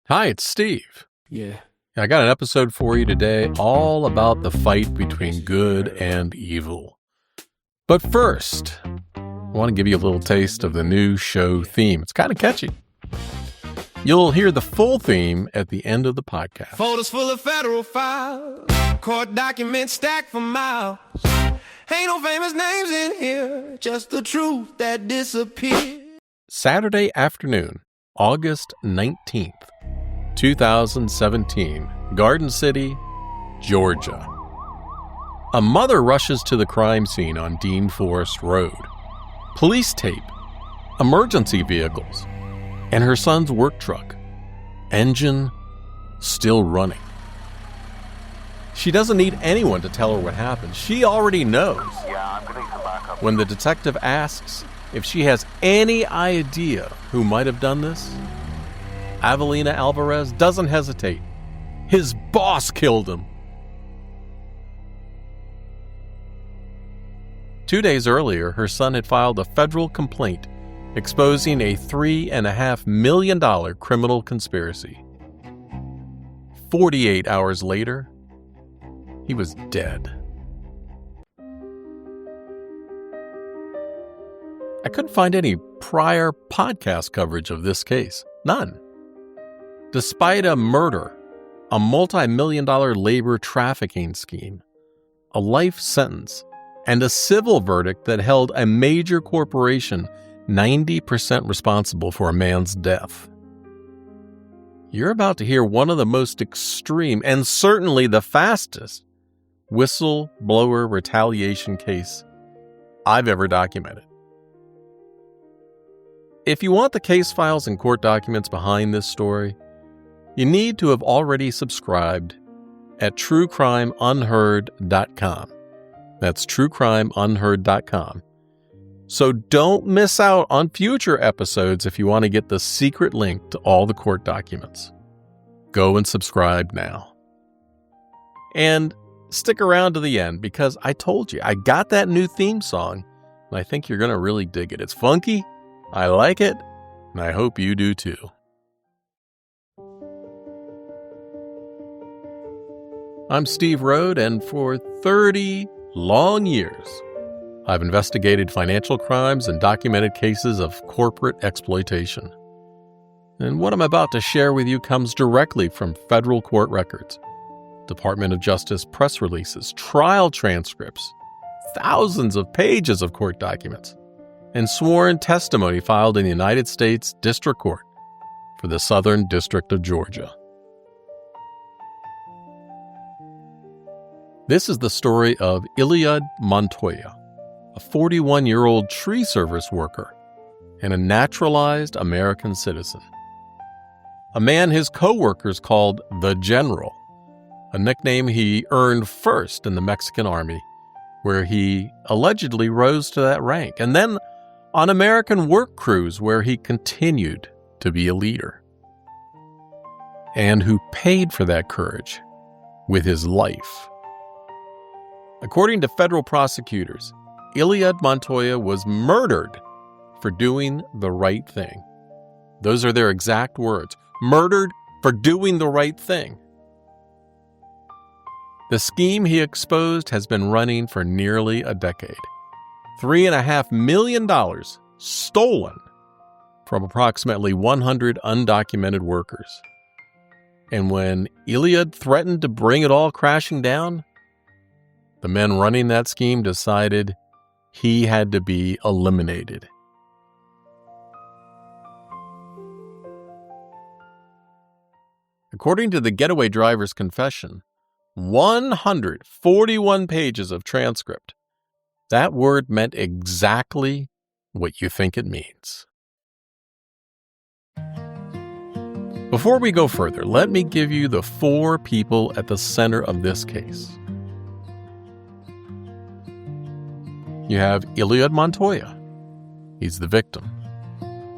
Hi, it's Steve. Yeah. I got an episode for you today all about the fight between good and evil. But first, I want to give you a little taste of the new show theme. It's kind of catchy. You'll hear the full theme at the end of the podcast. Folders full of federal files, court documents stacked for miles. Ain't no famous names in here, just the truth that disappeared. Saturday afternoon, August 19th, 2017, Garden City, Georgia. A mother rushes to the crime scene on Dean Forest Road. Police tape, emergency vehicles, and her son's work truck. Engine still running. She doesn't need anyone to tell her what happened. She already knows. When the detective asks if she has any idea who might have done this, Avelina Alvarez doesn't hesitate. His boss killed him. 2 days earlier, her son had filed a federal complaint exposing a $3.5 million criminal conspiracy. 48 hours later, he was dead. I couldn't find any prior podcast coverage of this case. None. Despite a murder, a multi-million-dollar labor trafficking scheme, a life sentence, and a civil verdict that held a major corporation 90% responsible for a man's death. You're about to hear one of the most extreme and certainly the fastest whistleblower retaliation case I've ever documented. If you want the case files and court documents behind this story, you need to have already subscribed at truecrimeunheard.com. That's truecrimeunheard.com. So don't miss out on future episodes if you want to get the secret link to all the court documents. Go and subscribe now. And stick around to the end because I told you, I got that new theme song, and I think you're going to really dig it. It's funky, I like it, and I hope you do too. I'm Steve Rode, and for 30 long years, I've investigated financial crimes and documented cases of corporate exploitation. And what I'm about to share with you comes directly from federal court records, Department of Justice press releases, trial transcripts, thousands of pages of court documents, and sworn testimony filed in the United States District Court for the Southern District of Georgia. This is the story of Eliud Montoya, a 41-year-old tree service worker and a naturalized American citizen. A man his co-workers called the General, a nickname he earned first in the Mexican Army, where he allegedly rose to that rank, and then on American work crews where he continued to be a leader, and who paid for that courage with his life. According to federal prosecutors, Eliud Montoya was murdered for doing the right thing. Those are their exact words. Murdered for doing the right thing. The scheme he exposed has been running for nearly a decade. $3.5 million stolen from approximately 100 undocumented workers. And when Eliud threatened to bring it all crashing down, the men running that scheme decided he had to be eliminated. According to the getaway driver's confession, 141 pages of transcript, that word meant exactly what you think it means. Before we go further, let me give you the 4 people at the center of this case. You have Eliud Montoya. He's the victim.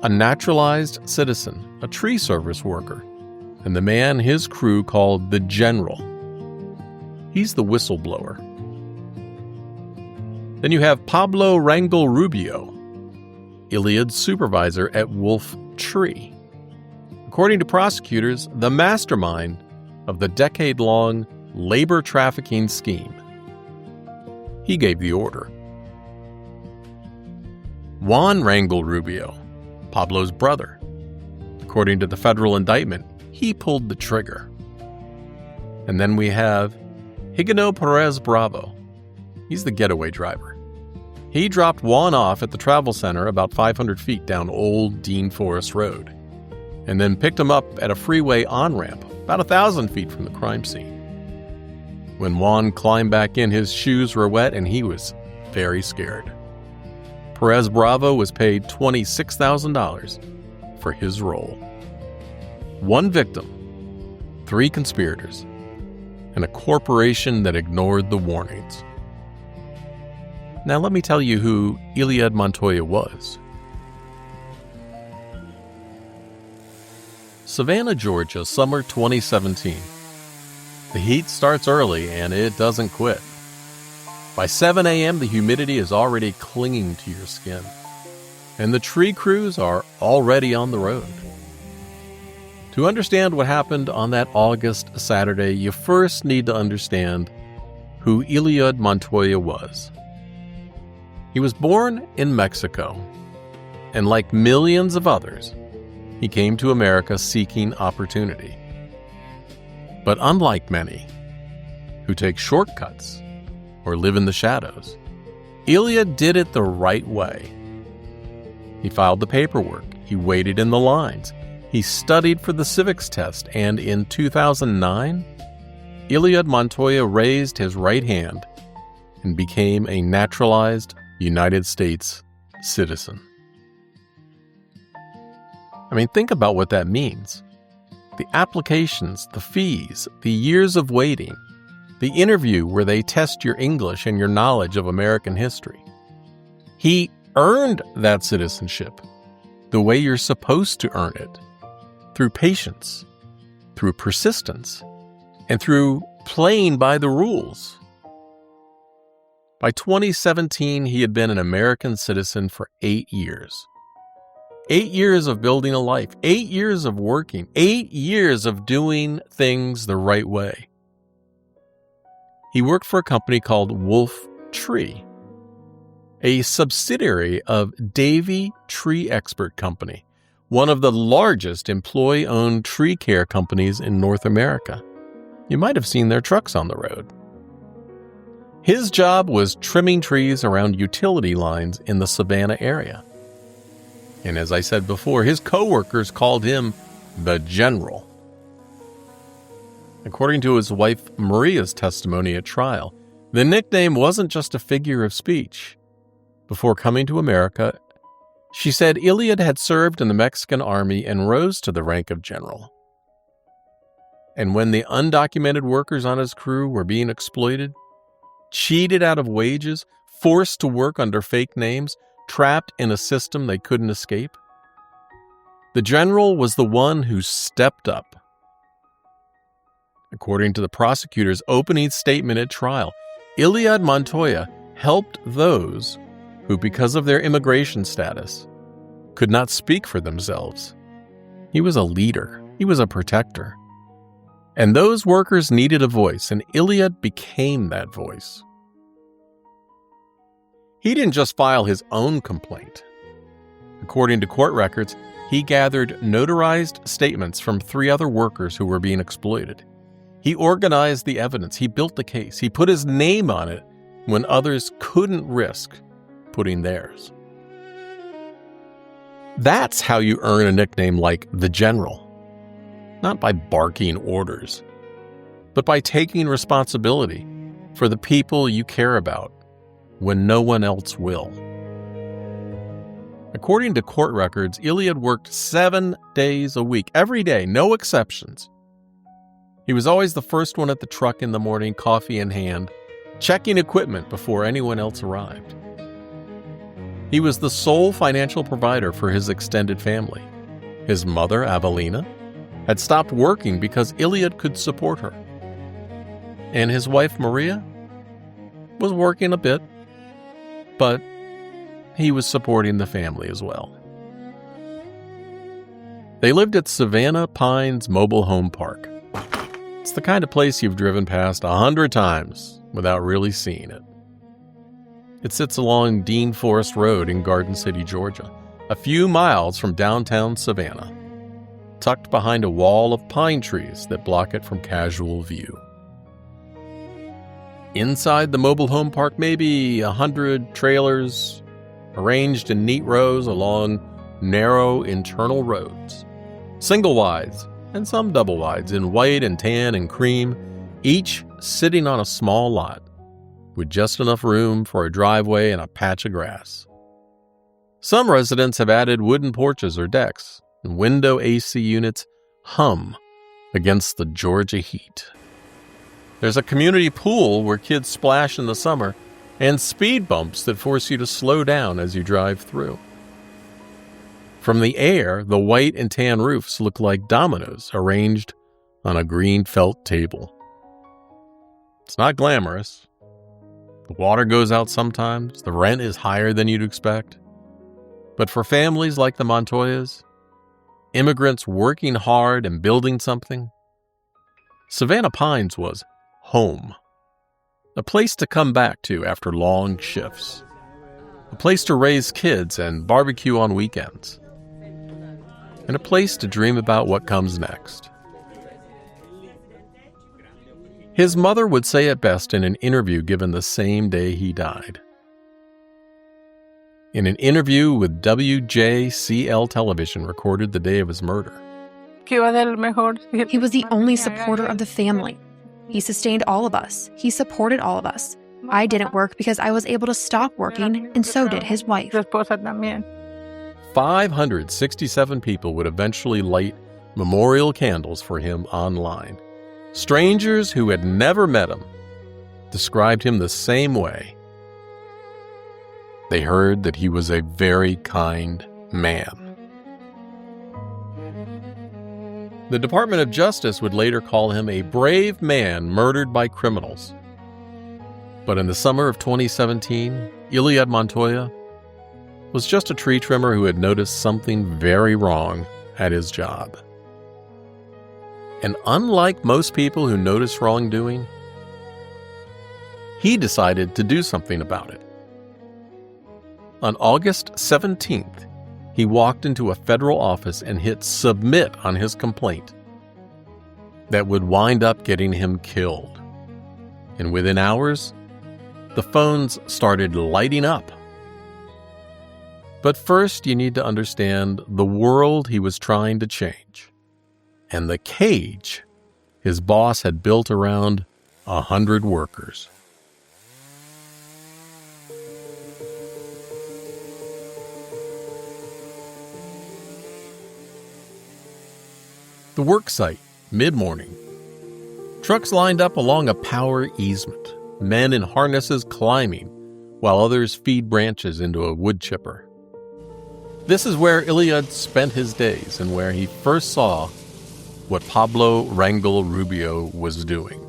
A naturalized citizen, a tree service worker, and the man his crew called the General. He's the whistleblower. Then you have Pablo Rangel Rubio, Eliud's supervisor at Wolf Tree. according to prosecutors, the mastermind of the decade-long labor trafficking scheme. He gave the order. Juan Rangel Rubio, Pablo's brother. According to the federal indictment, he pulled the trigger. And then we have Higino Perez Bravo. He's the getaway driver. He dropped Juan off at the travel center about 500 feet down Old Dean Forest Road, and then picked him up at a freeway on-ramp about 1,000 feet from the crime scene. When Juan climbed back in, his shoes were wet and he was very scared. Perez Bravo was paid $26,000 for his role. One victim, 3 conspirators, and a corporation that ignored the warnings. Now let me tell you who Eliud Montoya was. Savannah, Georgia, summer 2017. The heat starts early and it doesn't quit. By 7 a.m., the humidity is already clinging to your skin, and the tree crews are already on the road. To understand what happened on that August Saturday, you first need to understand who Eliud Montoya was. He was born in Mexico, and like millions of others, he came to America seeking opportunity. But unlike many who take shortcuts or live in the shadows, Eliud did it the right way. He filed the paperwork, he waited in the lines, he studied for the civics test, and in 2009, Eliud Montoya raised his right hand and became a naturalized United States citizen. I mean, think about what that means. The applications, the fees, the years of waiting, the interview where they test your English and your knowledge of American history. He earned that citizenship the way you're supposed to earn it, through patience, through persistence, and through playing by the rules. By 2017, he had been an American citizen for 8 years. 8 years of building a life, 8 years of working, 8 years of doing things the right way. He worked for a company called Wolf Tree, a subsidiary of Davey Tree Expert Company, one of the largest employee-owned tree care companies in North America. You might have seen their trucks on the road. His job was trimming trees around utility lines in the Savannah area. And as I said before, his co-workers called him the General. According to his wife Maria's testimony at trial, the nickname wasn't just a figure of speech. Before coming to America, she said Eliud had served in the Mexican army and rose to the rank of general. And when the undocumented workers on his crew were being exploited, cheated out of wages, forced to work under fake names, trapped in a system they couldn't escape, the general was the one who stepped up. According to the prosecutor's opening statement at trial, Eliud Montoya helped those who, because of their immigration status, could not speak for themselves. He was a leader. He was a protector. And those workers needed a voice, and Eliud became that voice. He didn't just file his own complaint. According to court records, he gathered notarized statements from 3 other workers who were being exploited. He organized the evidence. He built the case. He put his name on it when others couldn't risk putting theirs. That's how you earn a nickname like the General. Not by barking orders, but by taking responsibility for the people you care about when no one else will. According to court records, Eliud worked 7 days a week, every day, no exceptions. He was always the first one at the truck in the morning, coffee in hand, checking equipment before anyone else arrived. He was the sole financial provider for his extended family. His mother, Avelina, had stopped working because Eliud could support her. And his wife, Maria, was working a bit, but he was supporting the family as well. They lived at Savannah Pines Mobile Home Park. It's the kind of place you've driven past 100 times without really seeing it. It sits along Dean Forest Road in Garden City, Georgia, a few miles from downtown Savannah, tucked behind a wall of pine trees that block it from casual view. Inside the mobile home park, maybe 100 trailers arranged in neat rows along narrow internal roads. Single wides and some double wides in white and tan and cream, each sitting on a small lot with just enough room for a driveway and a patch of grass. Some residents have added wooden porches or decks, and window AC units hum against the Georgia heat. There's a community pool where kids splash in the summer, and speed bumps that force you to slow down as you drive through. From the air, the white and tan roofs look like dominoes arranged on a green felt table. It's not glamorous. The water goes out sometimes. The rent is higher than you'd expect. But for families like the Montoyas, immigrants working hard and building something, Savannah Pines was home. A place to come back to after long shifts. A place to raise kids and barbecue on weekends. And a place to dream about what comes next. His mother would say it best in an interview given the same day he died. In an interview with WJCL television recorded the day of his murder. He was the only supporter of the family. He sustained all of us. He supported all of us. I didn't work because I was able to stop working, and so did his wife. 567 people would eventually light memorial candles for him online. Strangers who had never met him described him the same way. They heard that he was a very kind man. The Department of Justice would later call him a brave man murdered by criminals. But in the summer of 2017, Eliud Montoya was just a tree trimmer who had noticed something very wrong at his job. And unlike most people who notice wrongdoing, he decided to do something about it. On August 17th, he walked into a federal office and hit submit on his complaint that would wind up getting him killed. And within hours, the phones started lighting up. But first, you need to understand the world he was trying to change and the cage his boss had built around 100 workers. The work site, mid-morning. Trucks lined up along a power easement, men in harnesses climbing, while others feed branches into a wood chipper. This is where Eliud spent his days and where he first saw what Pablo Rangel Rubio was doing.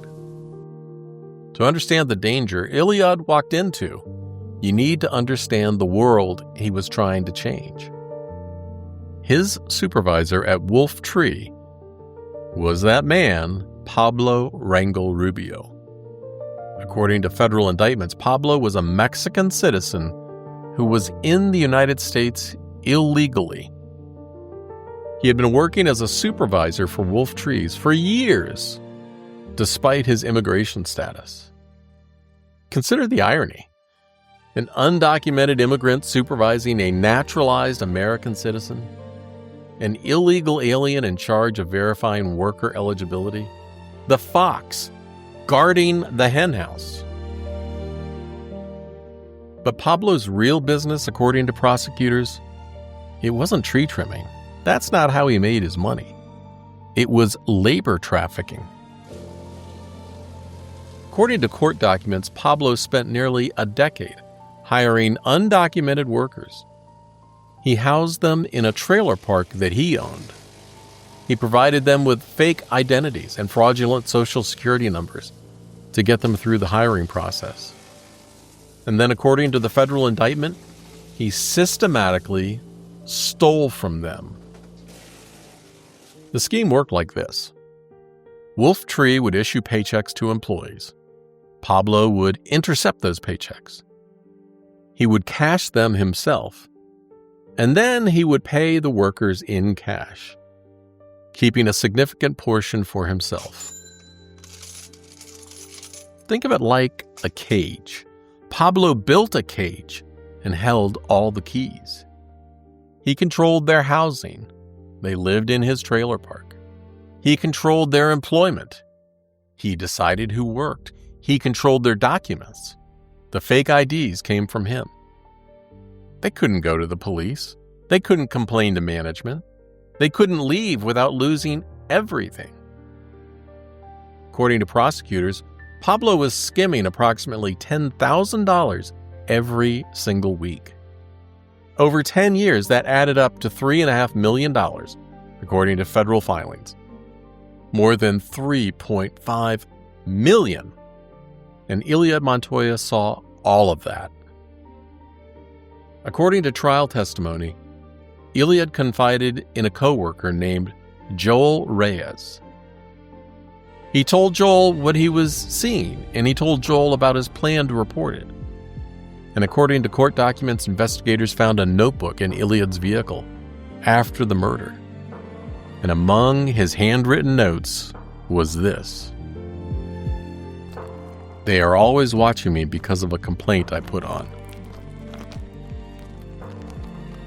To understand the danger Eliud walked into, you need to understand the world he was trying to change. His supervisor at Wolf Tree was that man, Pablo Rangel Rubio. According to federal indictments, Pablo was a Mexican citizen who was in the United States illegally. He had been working as a supervisor for Wolf Trees for years, despite his immigration status. Consider the irony. An undocumented immigrant supervising a naturalized American citizen, an illegal alien in charge of verifying worker eligibility, the fox guarding the henhouse. But Pablo's real business, according to prosecutors, it wasn't tree trimming. That's not how he made his money. It was labor trafficking. According to court documents, Pablo spent nearly a decade hiring undocumented workers. He housed them in a trailer park that he owned. He provided them with fake identities and fraudulent Social Security numbers to get them through the hiring process. And then, according to the federal indictment, he systematically stole from them. The scheme worked like this. Wolf Tree would issue paychecks to employees. Pablo would intercept those paychecks. He would cash them himself, and then he would pay the workers in cash, keeping a significant portion for himself. Think of it like a cage. Pablo built a cage and held all the keys. He controlled their housing. They lived in his trailer park. He controlled their employment. He decided who worked. He controlled their documents. The fake IDs came from him. They couldn't go to the police. They couldn't complain to management. They couldn't leave without losing everything. According to prosecutors, Pablo was skimming approximately $10,000 every single week. Over 10 years, that added up to $3.5 million, according to federal filings. More than $3.5 million. And Eliud Montoya saw all of that. According to trial testimony, Eliud confided in a coworker named Joel Reyes. He told Joel what he was seeing, and he told Joel about his plan to report it. And according to court documents, investigators found a notebook in Eliud's vehicle after the murder. And among his handwritten notes was this: "They are always watching me because of a complaint I put on."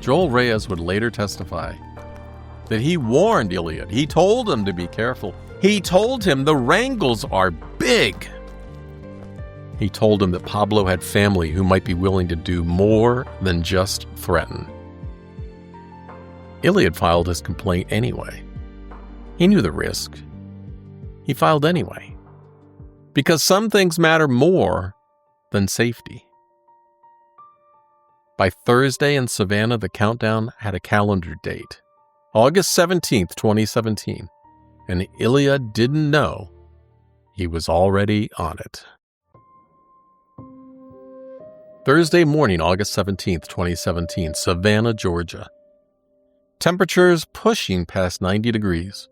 Joel Reyes would later testify that he warned Eliud. He told him to be careful. He told him the wrangles are big. He told him that Pablo had family who might be willing to do more than just threaten. Eliud filed his complaint anyway. He knew the risk. He filed anyway. Because some things matter more than safety. By Thursday in Savannah, the countdown had a calendar date. August 17th, 2017. And Eliud didn't know he was already on it. Thursday morning, August 17th, 2017, Savannah, Georgia. Temperatures pushing past 90 degrees,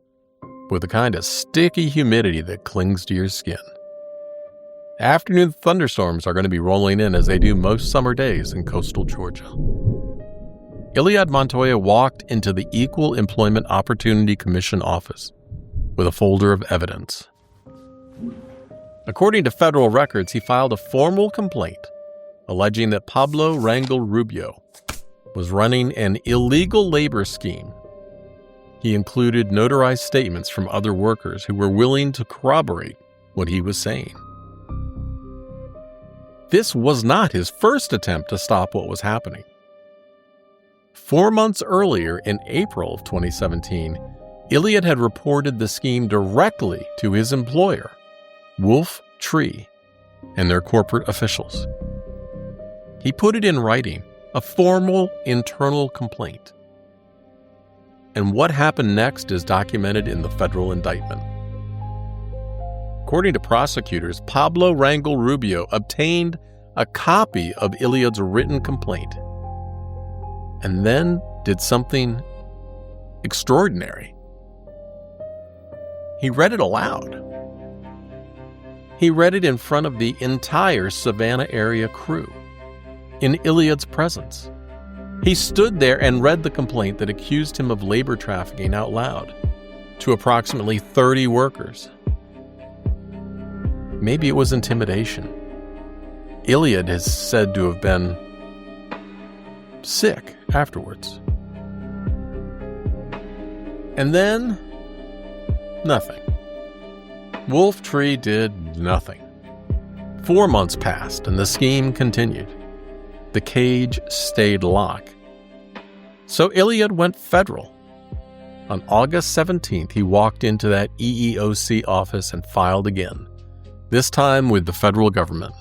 with the kind of sticky humidity that clings to your skin. Afternoon thunderstorms are going to be rolling in as they do most summer days in coastal Georgia. Eliud Montoya walked into the Equal Employment Opportunity Commission office with a folder of evidence. According to federal records, he filed a formal complaint alleging that Pablo Rangel Rubio was running an illegal labor scheme. He included notarized statements from other workers who were willing to corroborate what he was saying. This was not his first attempt to stop what was happening. 4 months earlier, in April of 2017, Eliud had reported the scheme directly to his employer, Wolf Tree, and their corporate officials. He put it in writing, a formal internal complaint. And what happened next is documented in the federal indictment. According to prosecutors, Pablo Rangel Rubio obtained a copy of Eliud's written complaint and then did something extraordinary. He read it aloud. He read it in front of the entire Savannah area crew, in Eliud's presence. He stood there and read the complaint that accused him of labor trafficking out loud to approximately 30 workers. Maybe it was intimidation. Eliud is said to have been sick afterwards. And then, nothing. Wolf Tree did nothing. 4 months passed and the scheme continued. The cage stayed locked. So Eliud went federal. On August 17th, he walked into that EEOC office and filed again, this time with the federal government.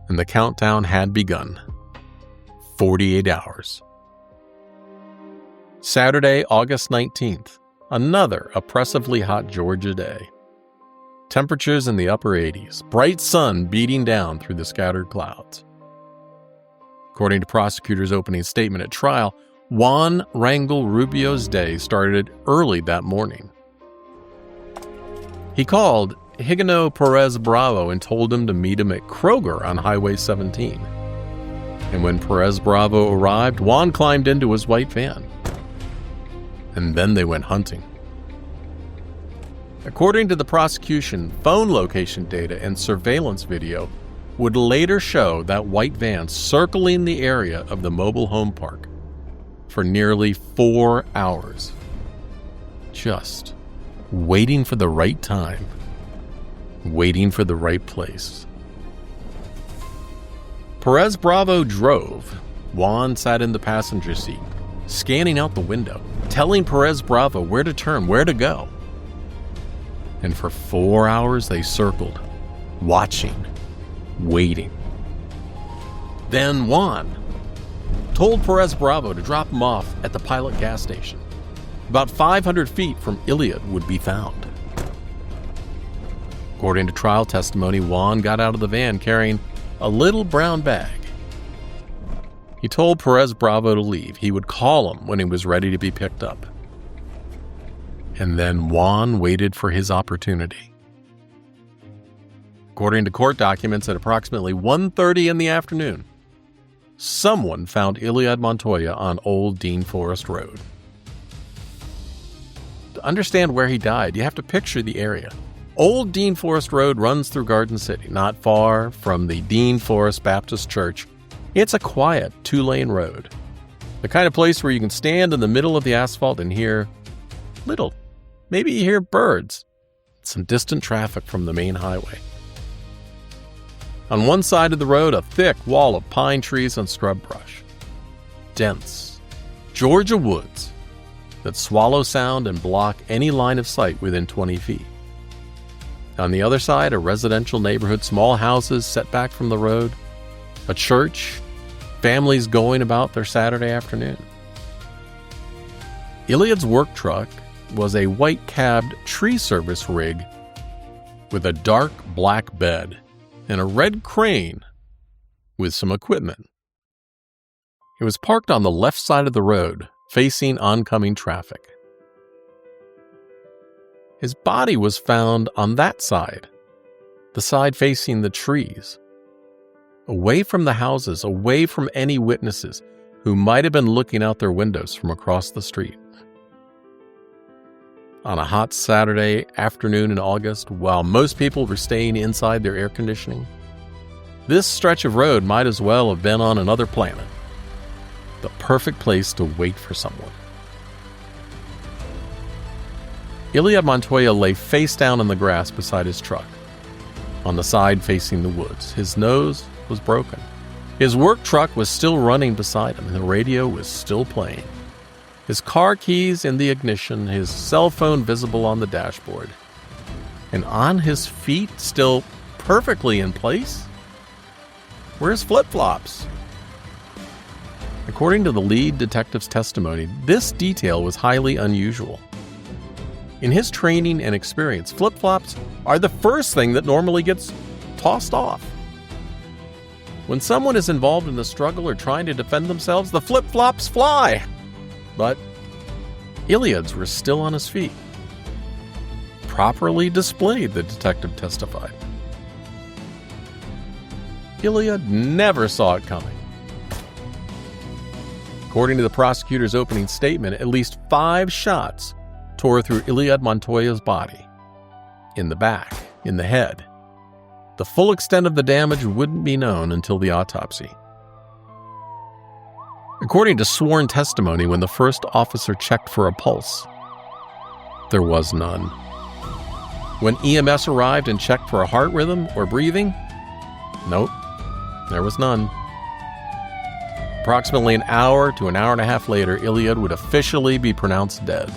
And the countdown had begun. 48 hours. Saturday, August 19th, another oppressively hot Georgia day. Temperatures in the upper 80s, bright sun beating down through the scattered clouds. According to prosecutors' opening statement at trial, Juan Rangel Rubio's day started early that morning. He called Higino Perez Bravo and told him to meet him at Kroger on Highway 17. And when Perez Bravo arrived, Juan climbed into his white van. And then they went hunting. According to the prosecution, phone location data and surveillance video would later show that white van circling the area of the mobile home park for nearly 4 hours, just waiting for the right time, waiting for the right place. Perez Bravo drove. Juan sat in the passenger seat, scanning out the window, telling Perez Bravo where to turn, where to go. And for 4 hours they circled, watching, waiting. Then Juan told Perez Bravo to drop him off at the Pilot gas station. About 500 feet from Eliud would be found. According to trial testimony, Juan got out of the van carrying a little brown bag. He told Perez Bravo to leave. He would call him when he was ready to be picked up. And then Juan waited for his opportunity. According to court documents, at approximately 1:30 in the afternoon, someone found Eliud Montoya on Old Dean Forest Road. To understand where he died, you have to picture the area. Old Dean Forest Road runs through Garden City, not far from the Dean Forest Baptist Church. It's a quiet 2-lane road, the kind of place where you can stand in the middle of the asphalt and hear little, maybe you hear birds, some distant traffic from the main highway. On one side of the road, a thick wall of pine trees and scrub brush. Dense Georgia woods that swallow sound and block any line of sight within 20 feet. On the other side, a residential neighborhood, small houses set back from the road, a church, families going about their Saturday afternoon. Eliud's work truck was a white-cabbed tree service rig with a dark black bed and a red crane with some equipment. It was parked on the left side of the road, facing oncoming traffic. His body was found on that side, the side facing the trees, away from the houses, away from any witnesses who might have been looking out their windows from across the street. On a hot Saturday afternoon in August, while most people were staying inside their air conditioning, this stretch of road might as well have been on another planet. The perfect place to wait for someone. Eliud Montoya lay face down in the grass beside his truck, on the side facing the woods. His nose was broken. His work truck was still running beside him, and the radio was still playing. His car keys in the ignition, his cell phone visible on the dashboard. And on his feet, still perfectly in place, were his flip-flops. According to the lead detective's testimony, this detail was highly unusual. In his training and experience, flip-flops are the first thing that normally gets tossed off. When someone is involved in a struggle or trying to defend themselves, the flip-flops fly. But Eliud's were still on his feet. Properly displayed, the detective testified. Eliud never saw it coming. According to the prosecutor's opening statement, at least 5 shots tore through Eliud Montoya's body. In the back, in the head. The full extent of the damage wouldn't be known until the autopsy. According to sworn testimony, when the first officer checked for a pulse, there was none. When EMS arrived and checked for a heart rhythm or breathing, nope, there was none. Approximately an hour to an hour and a half later, Eliud would officially be pronounced dead,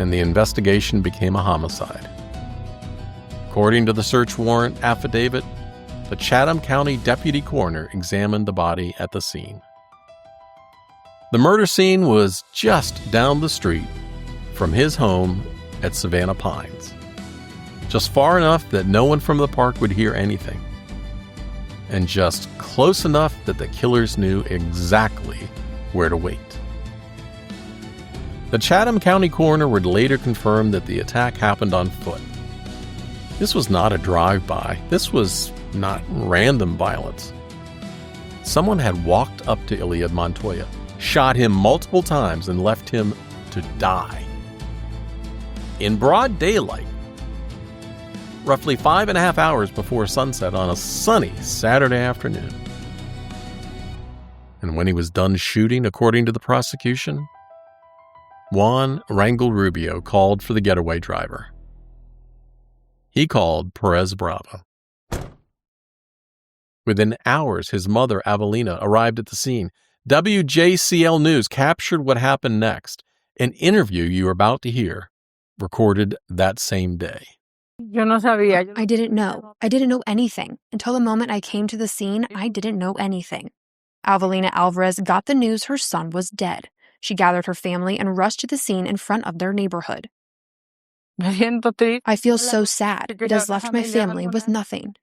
and the investigation became a homicide. According to the search warrant affidavit, the Chatham County Deputy Coroner examined the body at the scene. The murder scene was just down the street from his home at Savannah Pines, just far enough that no one from the park would hear anything, and just close enough that the killers knew exactly where to wait. The Chatham County coroner would later confirm that the attack happened on foot. This was not a drive-by. This was not random violence. Someone had walked up to Eliud Montoya, shot him multiple times, and left him to die. In broad daylight, roughly 5.5 hours before sunset on a sunny Saturday afternoon. And when he was done shooting, according to the prosecution, Juan Rangel Rubio called for the getaway driver. He called Perez Bravo. Within hours, his mother, Avelina, arrived at the scene. WJCL News captured what happened next. An interview you are about to hear, recorded that same day. I didn't know. I didn't know anything. Until the moment I came to the scene, I didn't know anything. Avelina Alvarez got the news her son was dead. She gathered her family and rushed to the scene in front of their neighborhood. I feel so sad. It has left my family with nothing.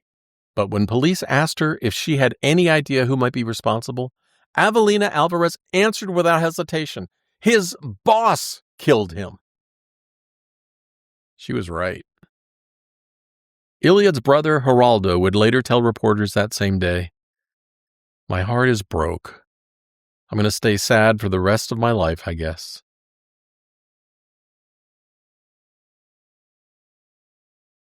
But when police asked her if she had any idea who might be responsible, Avelina Alvarez answered without hesitation. His boss killed him. She was right. Eliud's brother, Geraldo, would later tell reporters that same day, "My heart is broke. I'm going to stay sad for the rest of my life, I guess."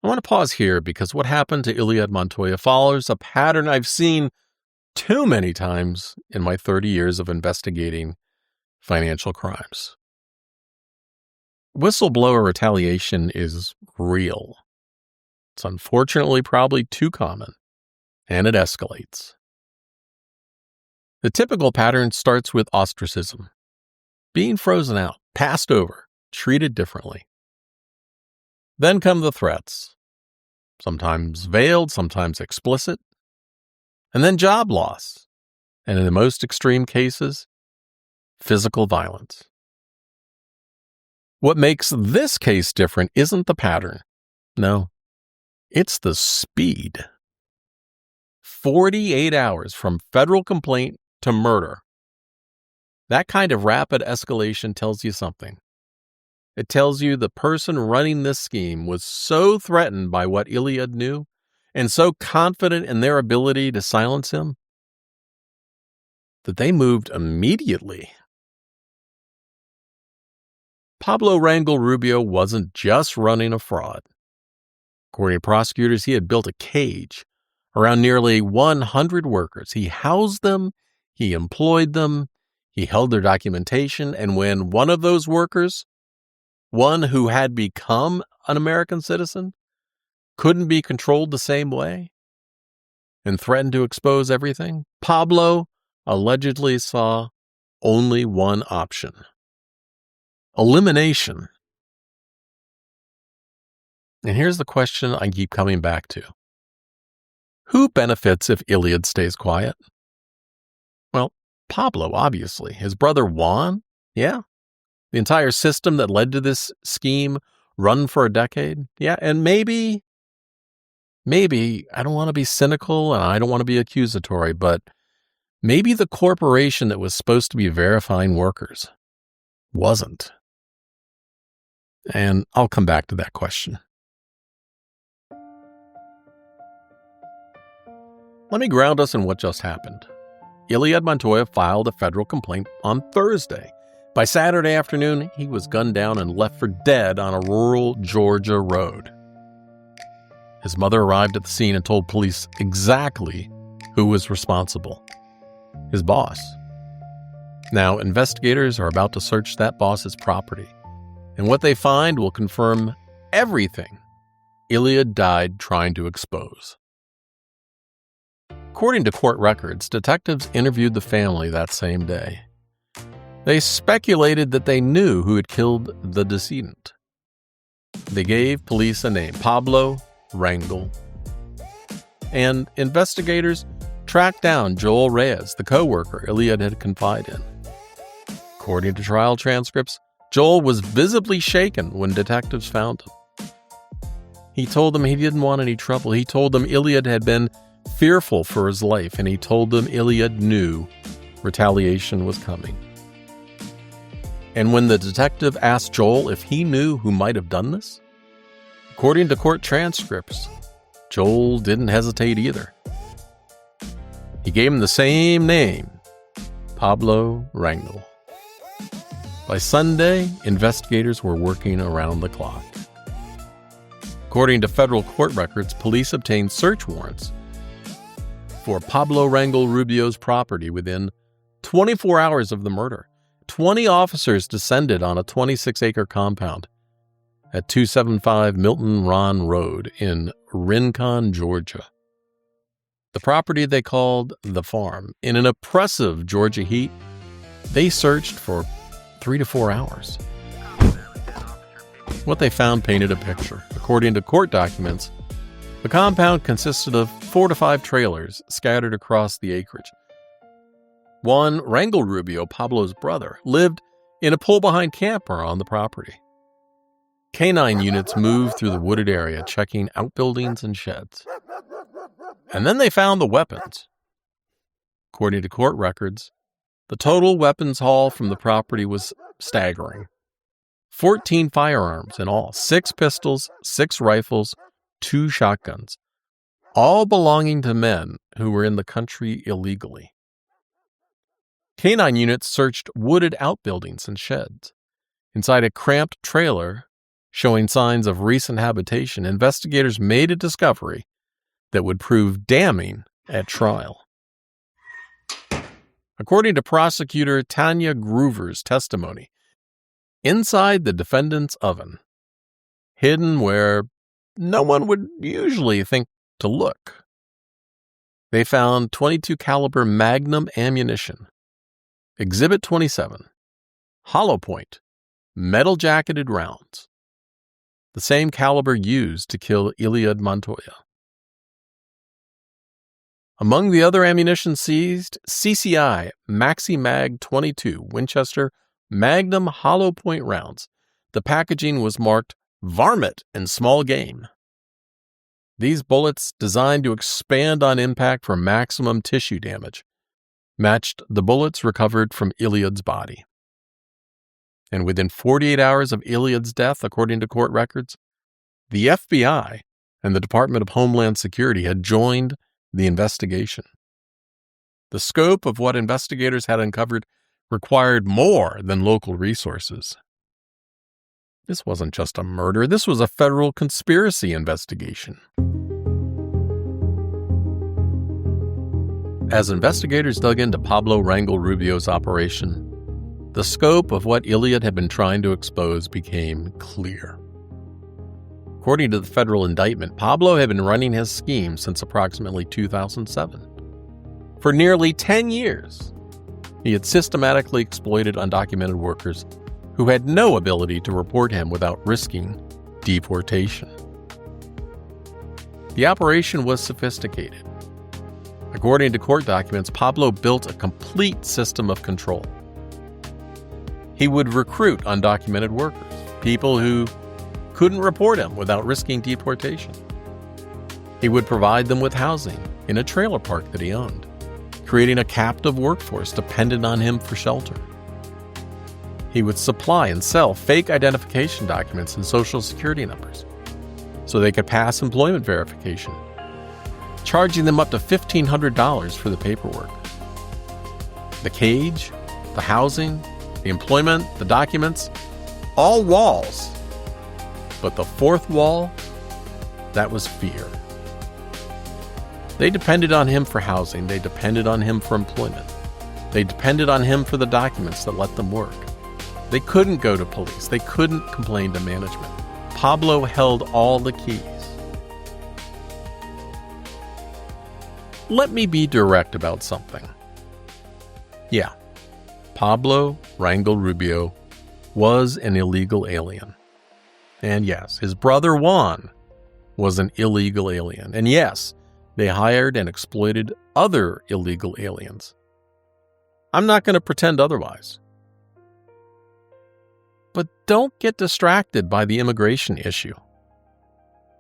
I want to pause here because what happened to Eliud Montoya follows a pattern I've seen too many times in my 30 years of investigating financial crimes. Whistleblower retaliation is real. It's unfortunately probably too common, and it escalates. The typical pattern starts with ostracism, being frozen out, passed over, treated differently. Then come the threats, sometimes veiled, sometimes explicit, and then job loss, and in the most extreme cases, physical violence. What makes this case different isn't the pattern. No, it's the speed. 48 hours from federal complaint to murder. That kind of rapid escalation tells you something. It tells you the person running this scheme was so threatened by what Eliud knew and so confident in their ability to silence him that they moved immediately. Pablo Rangel Rubio wasn't just running a fraud. According to prosecutors, he had built a cage around nearly 100 workers. He housed them, he employed them, he held their documentation, and when one of those workers, one who had become an American citizen, couldn't be controlled the same way and threatened to expose everything, Pablo allegedly saw only one option: elimination. And here's the question I keep coming back to. Who benefits if Eliud stays quiet? Well, Pablo, obviously. His brother Juan? Yeah. The entire system that led to this scheme run for a decade? Yeah. And maybe, I don't want to be cynical and I don't want to be accusatory, but maybe the corporation that was supposed to be verifying workers wasn't. And I'll come back to that question. Let me ground us in what just happened. Eliud Montoya filed a federal complaint on Thursday. By Saturday afternoon, he was gunned down and left for dead on a rural Georgia road. His mother arrived at the scene and told police exactly who was responsible: his boss. Now, investigators are about to search that boss's property, and what they find will confirm everything Eliud died trying to expose. According to court records, detectives interviewed the family that same day. They speculated that they knew who had killed the decedent. They gave police a name: Pablo Rangel. And investigators tracked down Joel Reyes, the co-worker Eliud had confided in. According to trial transcripts, Joel was visibly shaken when detectives found him. He told them he didn't want any trouble. He told them Eliud had been fearful for his life, and he told them Eliud knew retaliation was coming. And when the detective asked Joel if he knew who might have done this, according to court transcripts, Joel didn't hesitate either. He gave him the same name, Pablo Rangel. By Sunday, investigators were working around the clock. According to federal court records, police obtained search warrants for Pablo Rangel Rubio's property within 24 hours of the murder. 20 officers descended on a 26-acre compound at 275 Milton Ron Road in Rincon, Georgia. The property they called the farm. In an oppressive Georgia heat, they searched for 3 to 4 hours. What they found painted a picture. According to court documents, the compound consisted of 4 to 5 trailers scattered across the acreage. Juan Rangel Rubio, Pablo's brother, lived in a pull-behind camper on the property. Canine units moved through the wooded area, checking outbuildings and sheds. And then they found the weapons. According to court records, the total weapons haul from the property was staggering. 14 firearms in all, 6 pistols, 6 rifles, 2 shotguns, all belonging to men who were in the country illegally. Canine units searched wooded outbuildings and sheds. Inside a cramped trailer showing signs of recent habitation, investigators made a discovery that would prove damning at trial. According to prosecutor Tanya Groover's testimony, inside the defendant's oven, hidden where no one would usually think to look, they found .22 caliber Magnum ammunition, Exhibit 27, hollow point, metal-jacketed rounds, the same caliber used to kill Eliud Montoya. Among the other ammunition seized, CCI Maxi Mag 22 Winchester Magnum hollow point rounds. The packaging was marked Varmint and Small Game. These bullets, designed to expand on impact for maximum tissue damage, matched the bullets recovered from Eliud's body. And within 48 hours of Eliud's death, according to court records, the FBI and the Department of Homeland Security had joined the investigation. The scope of what investigators had uncovered required more than local resources. This wasn't just a murder, this was a federal conspiracy investigation. As investigators dug into Pablo Rangel Rubio's operation, the scope of what Eliud had been trying to expose became clear. According to the federal indictment, Pablo had been running his scheme since approximately 2007. For nearly 10 years, he had systematically exploited undocumented workers who had no ability to report him without risking deportation. The operation was sophisticated. According to court documents, Pablo built a complete system of control. He would recruit undocumented workers, people who couldn't report him without risking deportation. He would provide them with housing in a trailer park that he owned, creating a captive workforce dependent on him for shelter. He would supply and sell fake identification documents and social security numbers so they could pass employment verification, charging them up to $1,500 for the paperwork. The cage, the housing, the employment, the documents, all walls. But the fourth wall, that was fear. They depended on him for housing. They depended on him for employment. They depended on him for the documents that let them work. They couldn't go to police. They couldn't complain to management. Pablo held all the keys. Let me be direct about something. Yeah, Pablo Rangel Rubio was an illegal alien. And yes, his brother Juan was an illegal alien. And yes, they hired and exploited other illegal aliens. I'm not going to pretend otherwise. But don't get distracted by the immigration issue.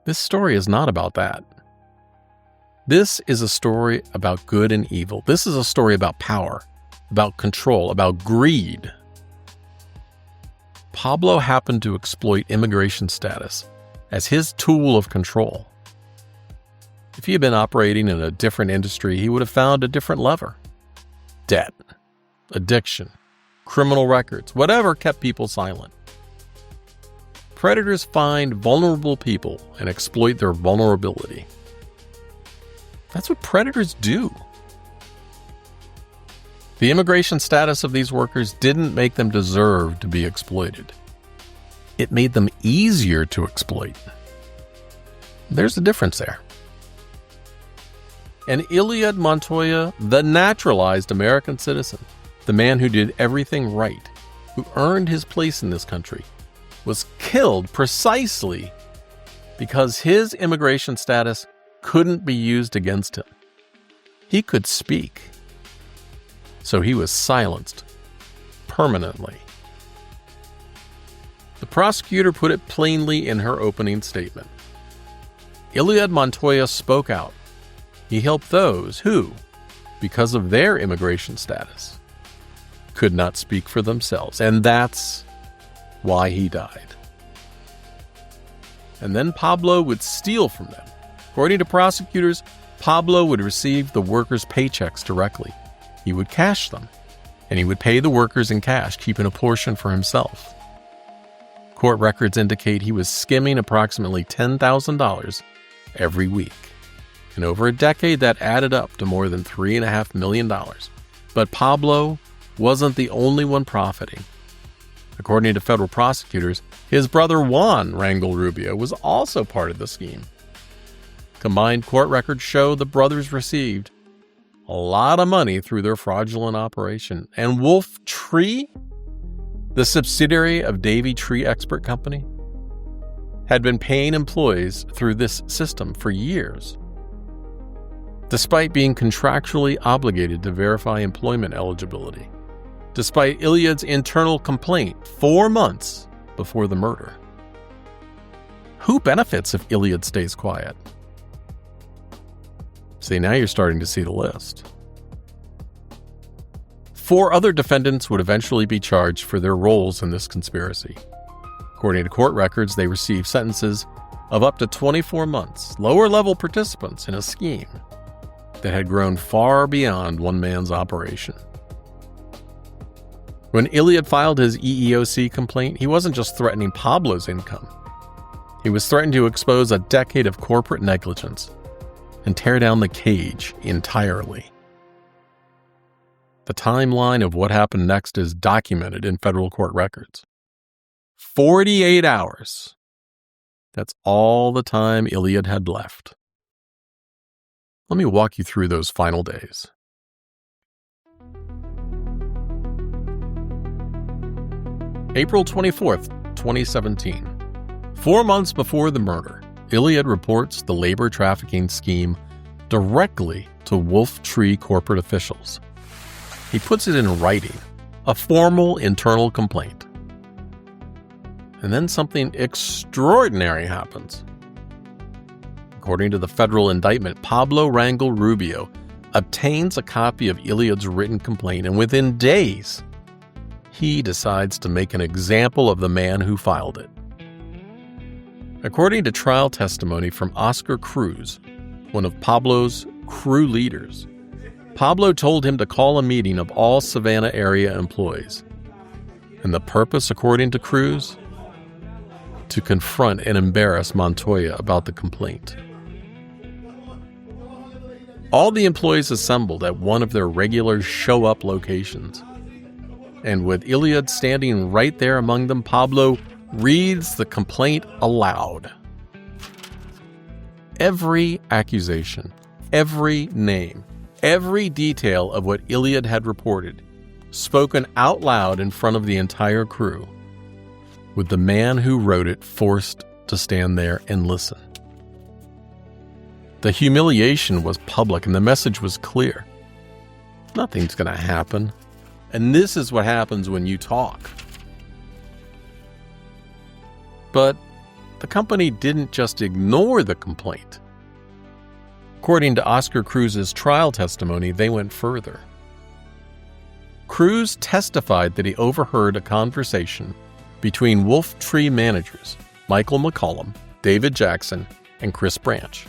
This story is not about that. This is a story about good and evil. This is a story about power, about control, about greed. Pablo happened to exploit immigration status as his tool of control. If he had been operating in a different industry, he would have found a different lever. Debt, addiction, criminal records, whatever kept people silent. Predators find vulnerable people and exploit their vulnerability. That's what predators do. The immigration status of these workers didn't make them deserve to be exploited. It made them easier to exploit. There's a difference there. And Eliud Montoya, the naturalized American citizen, the man who did everything right, who earned his place in this country, was killed precisely because his immigration status couldn't be used against him. He could speak, so he was silenced permanently. The prosecutor put it plainly in her opening statement. Eliud Montoya spoke out. He helped those who, because of their immigration status, could not speak for themselves, and that's why he died. And then Pablo would steal from them. According to prosecutors, Pablo would receive the workers' paychecks directly. He would cash them, and he would pay the workers in cash, keeping a portion for himself. Court records indicate he was skimming approximately $10,000 every week. And over a decade, that added up to more than $3.5 million. But Pablo wasn't the only one profiting. According to federal prosecutors, his brother Juan Rangel Rubio was also part of the scheme. Combined court records show the brothers received a lot of money through their fraudulent operation. And Wolf Tree, the subsidiary of Davey Tree Expert Company, had been paying employees through this system for years. Despite being contractually obligated to verify employment eligibility, despite Eliud's internal complaint 4 months before the murder. Who benefits if Eliud stays quiet? See, now you're starting to see the list. 4 other defendants would eventually be charged for their roles in this conspiracy. According to court records, they received sentences of up to 24 months, lower-level participants in a scheme that had grown far beyond one man's operation. When Eliud filed his EEOC complaint, he wasn't just threatening Pablo's income. He was threatening to expose a decade of corporate negligence and tear down the cage entirely. The timeline of what happened next is documented in federal court records. 48 hours. That's all the time Eliud had left. Let me walk you through those final days. April 24th, 2017. 4 months before the murder, Eliud reports the labor trafficking scheme directly to Wolf Tree corporate officials. He puts it in writing, a formal internal complaint. And then something extraordinary happens. According to the federal indictment, Pablo Rangel Rubio obtains a copy of Eliud's written complaint, and within days, he decides to make an example of the man who filed it. According to trial testimony from Oscar Cruz, one of Pablo's crew leaders, Pablo told him to call a meeting of all Savannah area employees. And the purpose, according to Cruz, to confront and embarrass Montoya about the complaint. All the employees assembled at one of their regular show-up locations. And with Eliud standing right there among them, Pablo reads the complaint aloud. Every accusation, every name, every detail of what Eliud had reported, spoken out loud in front of the entire crew, with the man who wrote it forced to stand there and listen. The humiliation was public and the message was clear. Nothing's going to happen. And this is what happens when you talk. But the company didn't just ignore the complaint. According to Oscar Cruz's trial testimony, they went further. Cruz testified that he overheard a conversation between Wolf Tree managers Michael McCollum, David Jackson, and Chris Branch.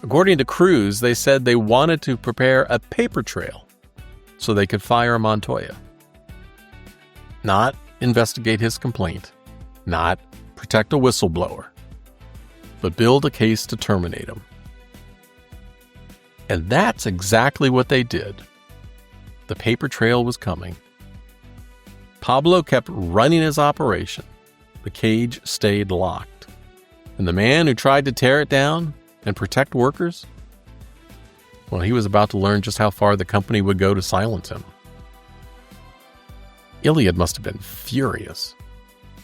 According to Cruz, they said they wanted to prepare a paper trail so they could fire Montoya. Not investigate his complaint, not protect a whistleblower, but build a case to terminate him. And that's exactly what they did. The paper trail was coming. Pablo kept running his operation. The cage stayed locked. And the man who tried to tear it down and protect workers, well, he was about to learn just how far the company would go to silence him. Eliud must have been furious.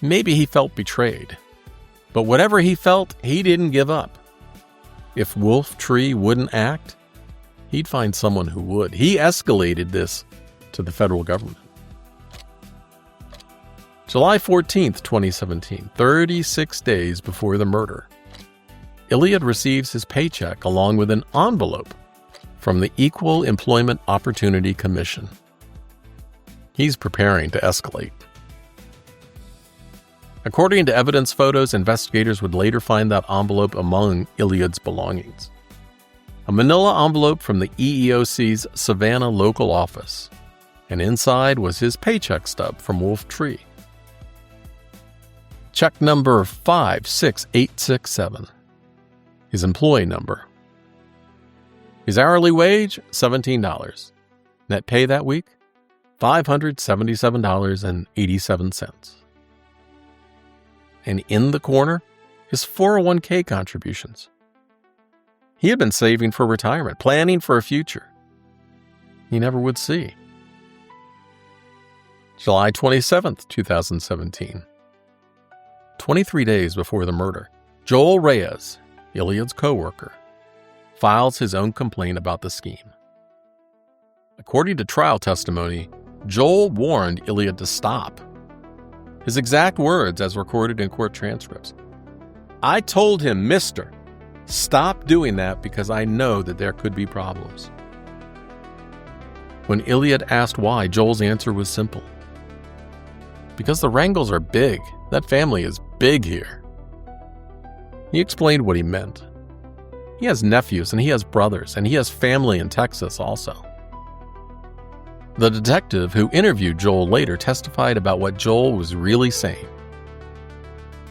Maybe he felt betrayed. But whatever he felt, he didn't give up. If Wolf Tree wouldn't act, he'd find someone who would. He escalated this to the federal government. July 14th, 2017, 36 days before the murder, Eliud receives his paycheck along with an envelope from the Equal Employment Opportunity Commission. He's preparing to escalate. According to evidence photos, investigators would later find that envelope among Eliud's belongings. A manila envelope from the EEOC's Savannah local office, and inside was his paycheck stub from Wolf Tree. Check number 56867. His employee number. His hourly wage, $17. Net pay that week, $577.87. And in the corner, his 401k contributions. He had been saving for retirement, planning for a future he never would see. July 27th, 2017. 23 days before the murder, Joel Reyes, Eliud's co-worker, files his own complaint about the scheme. According to trial testimony, Joel warned Eliud to stop. His exact words, as recorded in court transcripts: "I told him, Mister, stop doing that because I know that there could be problems." When Eliud asked why, Joel's answer was simple: "Because the Rangels are big. That family is big here." He explained what he meant. He has nephews and he has brothers and he has family in Texas also. The detective who interviewed Joel later testified about what Joel was really saying.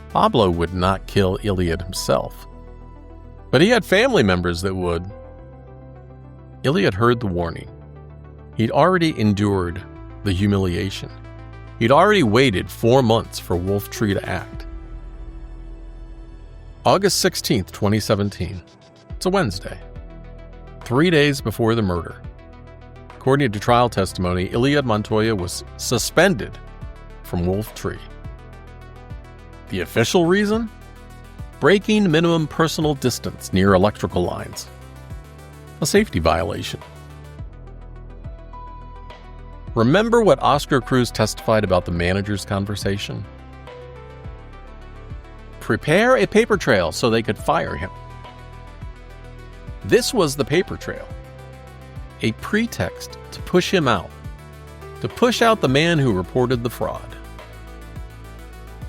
Pablo would not kill Eliud himself, but he had family members that would. Eliud heard the warning. He'd already endured the humiliation. He'd already waited 4 months for Wolf Tree to act. August 16th, 2017. It's a Wednesday. 3 days before the murder. According to trial testimony, Eliud Montoya was suspended from Wolf Tree. The official reason? Breaking minimum personal distance near electrical lines. A safety violation. Remember what Oscar Cruz testified about the manager's conversation? Prepare a paper trail so they could fire him. This was the paper trail. A pretext to push him out. To push out the man who reported the fraud.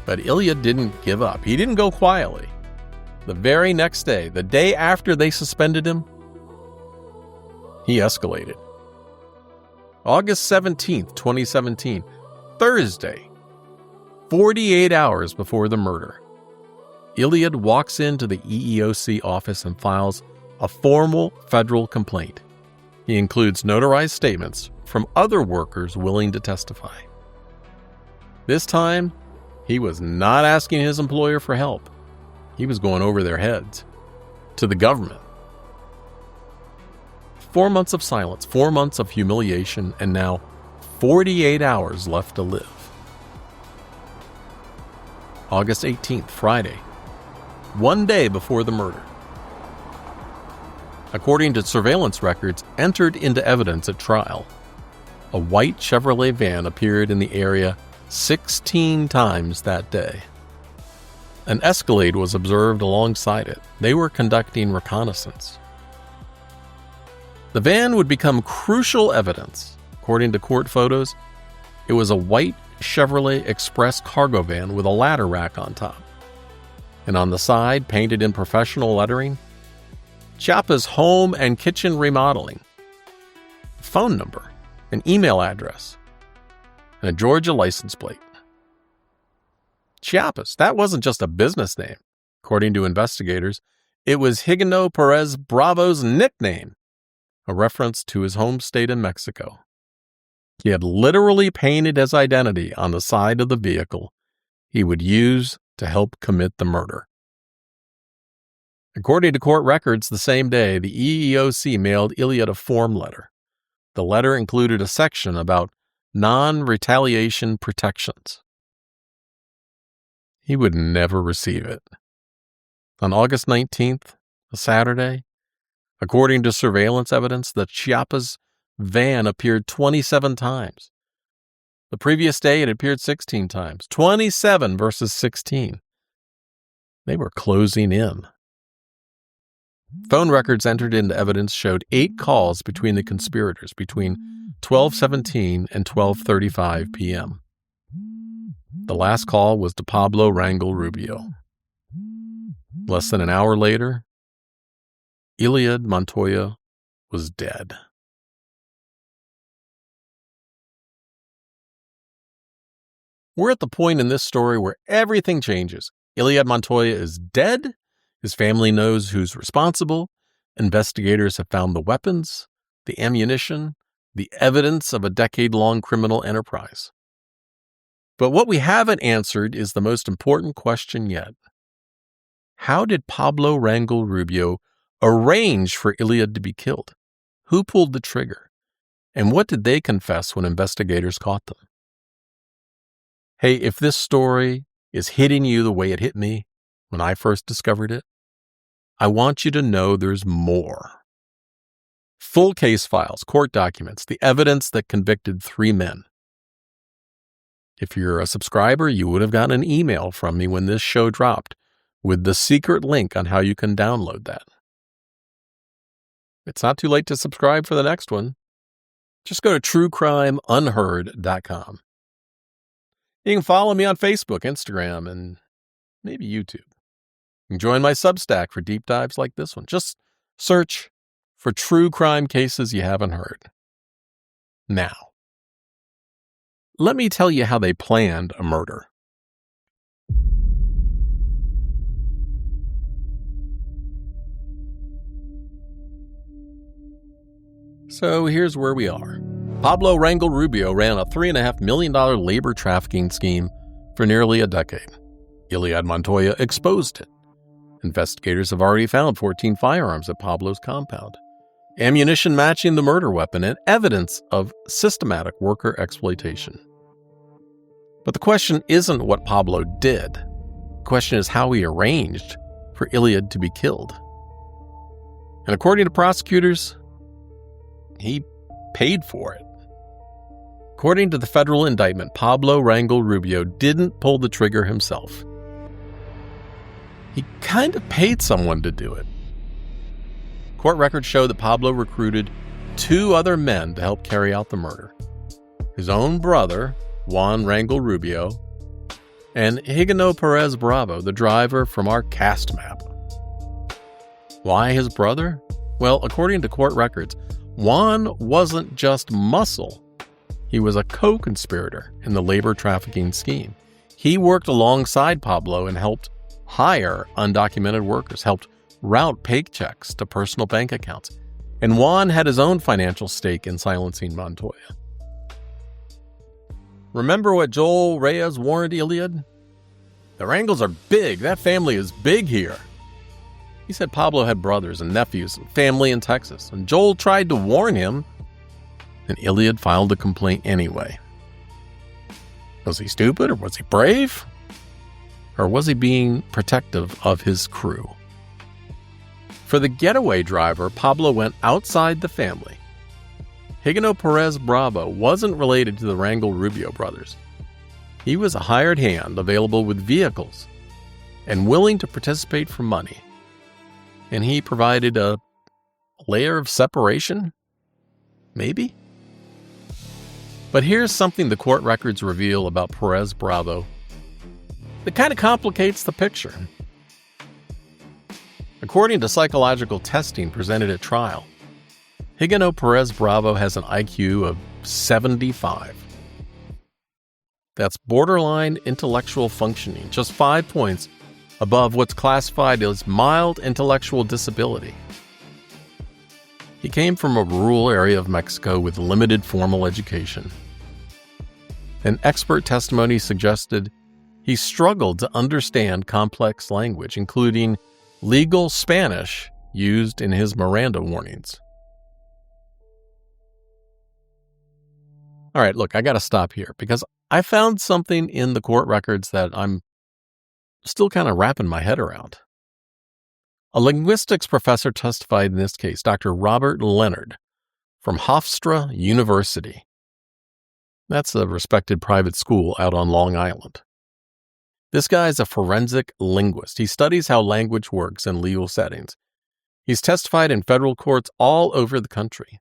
But Eliud didn't give up. He didn't go quietly. The very next day, the day after they suspended him, he escalated. August 17th, 2017, Thursday, 48 hours before the murder, Eliud walks into the EEOC office and files a formal federal complaint. He includes notarized statements from other workers willing to testify. This time, he was not asking his employer for help. He was going over their heads to the government. 4 months of silence, 4 months of humiliation, and now 48 hours left to live. August 18th, Friday, 1 day before the murder. According to surveillance records entered into evidence at trial, a white Chevrolet van appeared in the area 16 times that day. An Escalade was observed alongside it. They were conducting reconnaissance. The van would become crucial evidence. According to court photos, it was a white Chevrolet Express cargo van with a ladder rack on top. And on the side, painted in professional lettering, Chiappa's home and kitchen remodeling, a phone number, an email address, and a Georgia license plate. Chiappa's, that wasn't just a business name. According to investigators, it was Higino Perez Bravo's nickname, a reference to his home state in Mexico. He had literally painted his identity on the side of the vehicle he would use to help commit the murder. According to court records, the same day, the EEOC mailed Eliud a form letter. The letter included a section about non-retaliation protections. He would never receive it. On August 19th, a Saturday, according to surveillance evidence, the Chiappa's van appeared 27 times. The previous day, it appeared 16 times. 27 versus 16. They were closing in. Phone records entered into evidence showed 8 calls between the conspirators between 12:17 and 12:35 p.m. The last call was to Pablo Rangel Rubio. Less than an hour later, Eliud Montoya was dead. We're at the point in this story where everything changes. Eliud Montoya is dead. His family knows who's responsible. Investigators have found the weapons, the ammunition, the evidence of a decade-long criminal enterprise. But what we haven't answered is the most important question yet. How did Pablo Rangel Rubio arrange for Eliud to be killed? Who pulled the trigger? And what did they confess when investigators caught them? Hey, if this story is hitting you the way it hit me when I first discovered it, I want you to know there's more. Full case files, court documents, the evidence that convicted 3 men. If you're a subscriber, you would have gotten an email from me when this show dropped with the secret link on how you can download that. It's not too late to subscribe for the next one. Just go to truecrimeunheard.com. You can follow me on Facebook, Instagram, and maybe YouTube. You can join my Substack for deep dives like this one. Just search for true crime cases you haven't heard. Now, let me tell you how they planned a murder. So here's where we are. Pablo Rangel Rubio ran a $3.5 million labor trafficking scheme for nearly a decade. Eliud Montoya exposed it. Investigators have already found 14 firearms at Pablo's compound, ammunition matching the murder weapon, and evidence of systematic worker exploitation. But the question isn't what Pablo did. The question is how he arranged for Eliud to be killed. And according to prosecutors, he paid for it. According to the federal indictment, Pablo Rangel Rubio didn't pull the trigger himself. He kind of paid someone to do it. Court records show that Pablo recruited 2 other men to help carry out the murder. His own brother, Juan Rangel Rubio, and Higino Perez Bravo, the driver from our cast map. Why his brother? Well, according to court records, Juan wasn't just muscle. He was a co-conspirator in the labor trafficking scheme. He worked alongside Pablo and helped hire undocumented workers, helped route paychecks to personal bank accounts. And Juan had his own financial stake in silencing Montoya. Remember what Joel Reyes warned Eliud? The Rangels are big. That family is big here. He said Pablo had brothers and nephews and family in Texas, and Joel tried to warn him, and Eliud filed a complaint anyway. Was he stupid, or was he brave? Or was he being protective of his crew? For the getaway driver, Pablo went outside the family. Higino Perez Bravo wasn't related to the Rangel Rubio brothers. He was a hired hand available with vehicles and willing to participate for money. And he provided a layer of separation? Maybe? But here's something the court records reveal about Perez Bravo that kind of complicates the picture. According to psychological testing presented at trial, Higino Perez Bravo has an IQ of 75. That's borderline intellectual functioning, just 5 points above what's classified as mild intellectual disability. He came from a rural area of Mexico with limited formal education. And expert testimony suggested he struggled to understand complex language, including legal Spanish used in his Miranda warnings. All right, look, I got to stop here because I found something in the court records that I'm still kind of wrapping my head around. A linguistics professor testified in this case, Dr. Robert Leonard from Hofstra University. That's a respected private school out on Long Island. This guy is a forensic linguist. He studies how language works in legal settings. He's testified in federal courts all over the country.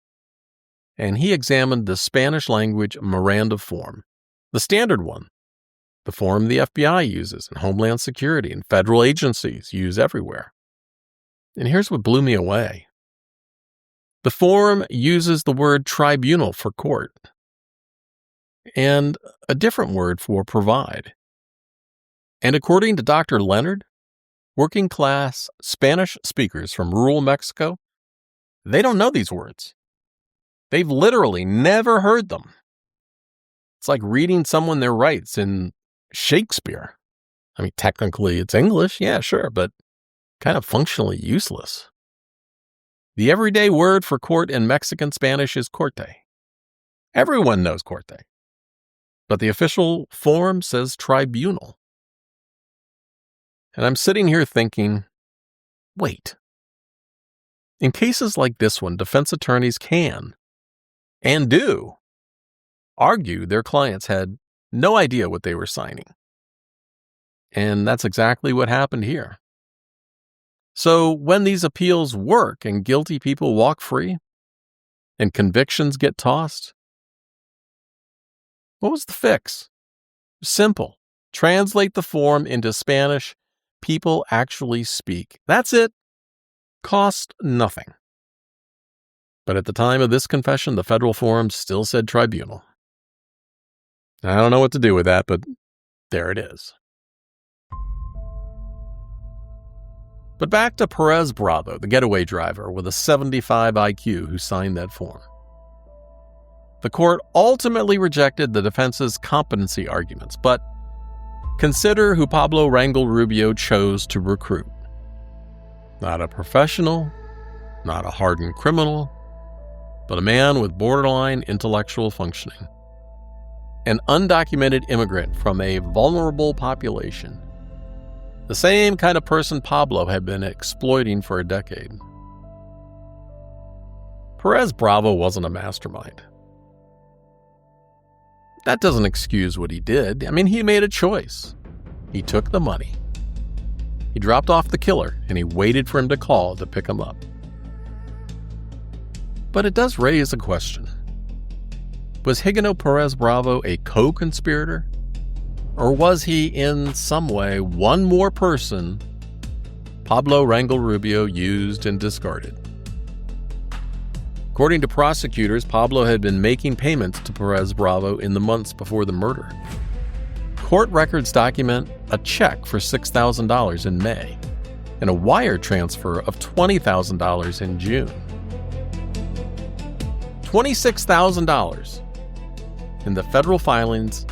And he examined the Spanish language Miranda form, the standard one, the form the FBI uses and Homeland Security and federal agencies use everywhere. And here's what blew me away. The form uses the word tribunal for court and a different word for provide. And according to Dr. Leonard, working class Spanish speakers from rural Mexico, they don't know these words. They've literally never heard them. It's like reading someone their rights in Shakespeare. I mean, technically it's English, yeah, sure, but kind of functionally useless. The everyday word for court in Mexican Spanish is corte. Everyone knows corte. But the official form says tribunal. And I'm sitting here thinking, wait. In cases like this one, defense attorneys can, and do, argue their clients had no idea what they were signing. And that's exactly what happened here. So when these appeals work and guilty people walk free and convictions get tossed, what was the fix? Simple. Translate the form into Spanish people actually speak. That's it. Cost nothing. But at the time of this confession, the federal form still said tribunal. I don't know what to do with that, but there it is. But back to Perez Bravo, the getaway driver with a 75 IQ who signed that form. The court ultimately rejected the defense's competency arguments, but consider who Pablo Rangel Rubio chose to recruit. Not a professional, not a hardened criminal, but a man with borderline intellectual functioning. An undocumented immigrant from a vulnerable population. The same kind of person Pablo had been exploiting for a decade. Perez Bravo wasn't a mastermind. That doesn't excuse what he did. I mean, he made a choice. He took the money. He dropped off the killer, and he waited for him to call to pick him up. But it does raise a question. Was Higino Perez Bravo a co-conspirator? Or was he in some way one more person Pablo Rangel Rubio used and discarded? According to prosecutors, Pablo had been making payments to Perez Bravo in the months before the murder. Court records document a check for $6,000 in May and a wire transfer of $20,000 in June. $26,000. In the federal filings,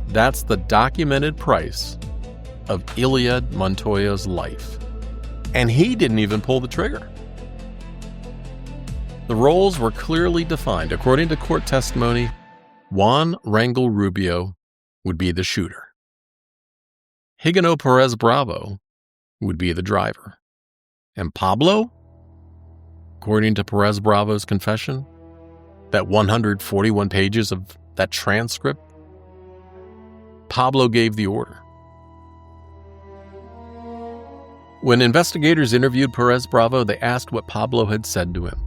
that's the documented price of Eliud Montoya's life. And he didn't even pull the trigger. The roles were clearly defined. According to court testimony, Juan Rangel Rubio would be the shooter. Higino Perez Bravo would be the driver. And Pablo, according to Perez Bravo's confession, that 141 pages of that transcript, Pablo gave the order. When investigators interviewed Perez Bravo, they asked what Pablo had said to him.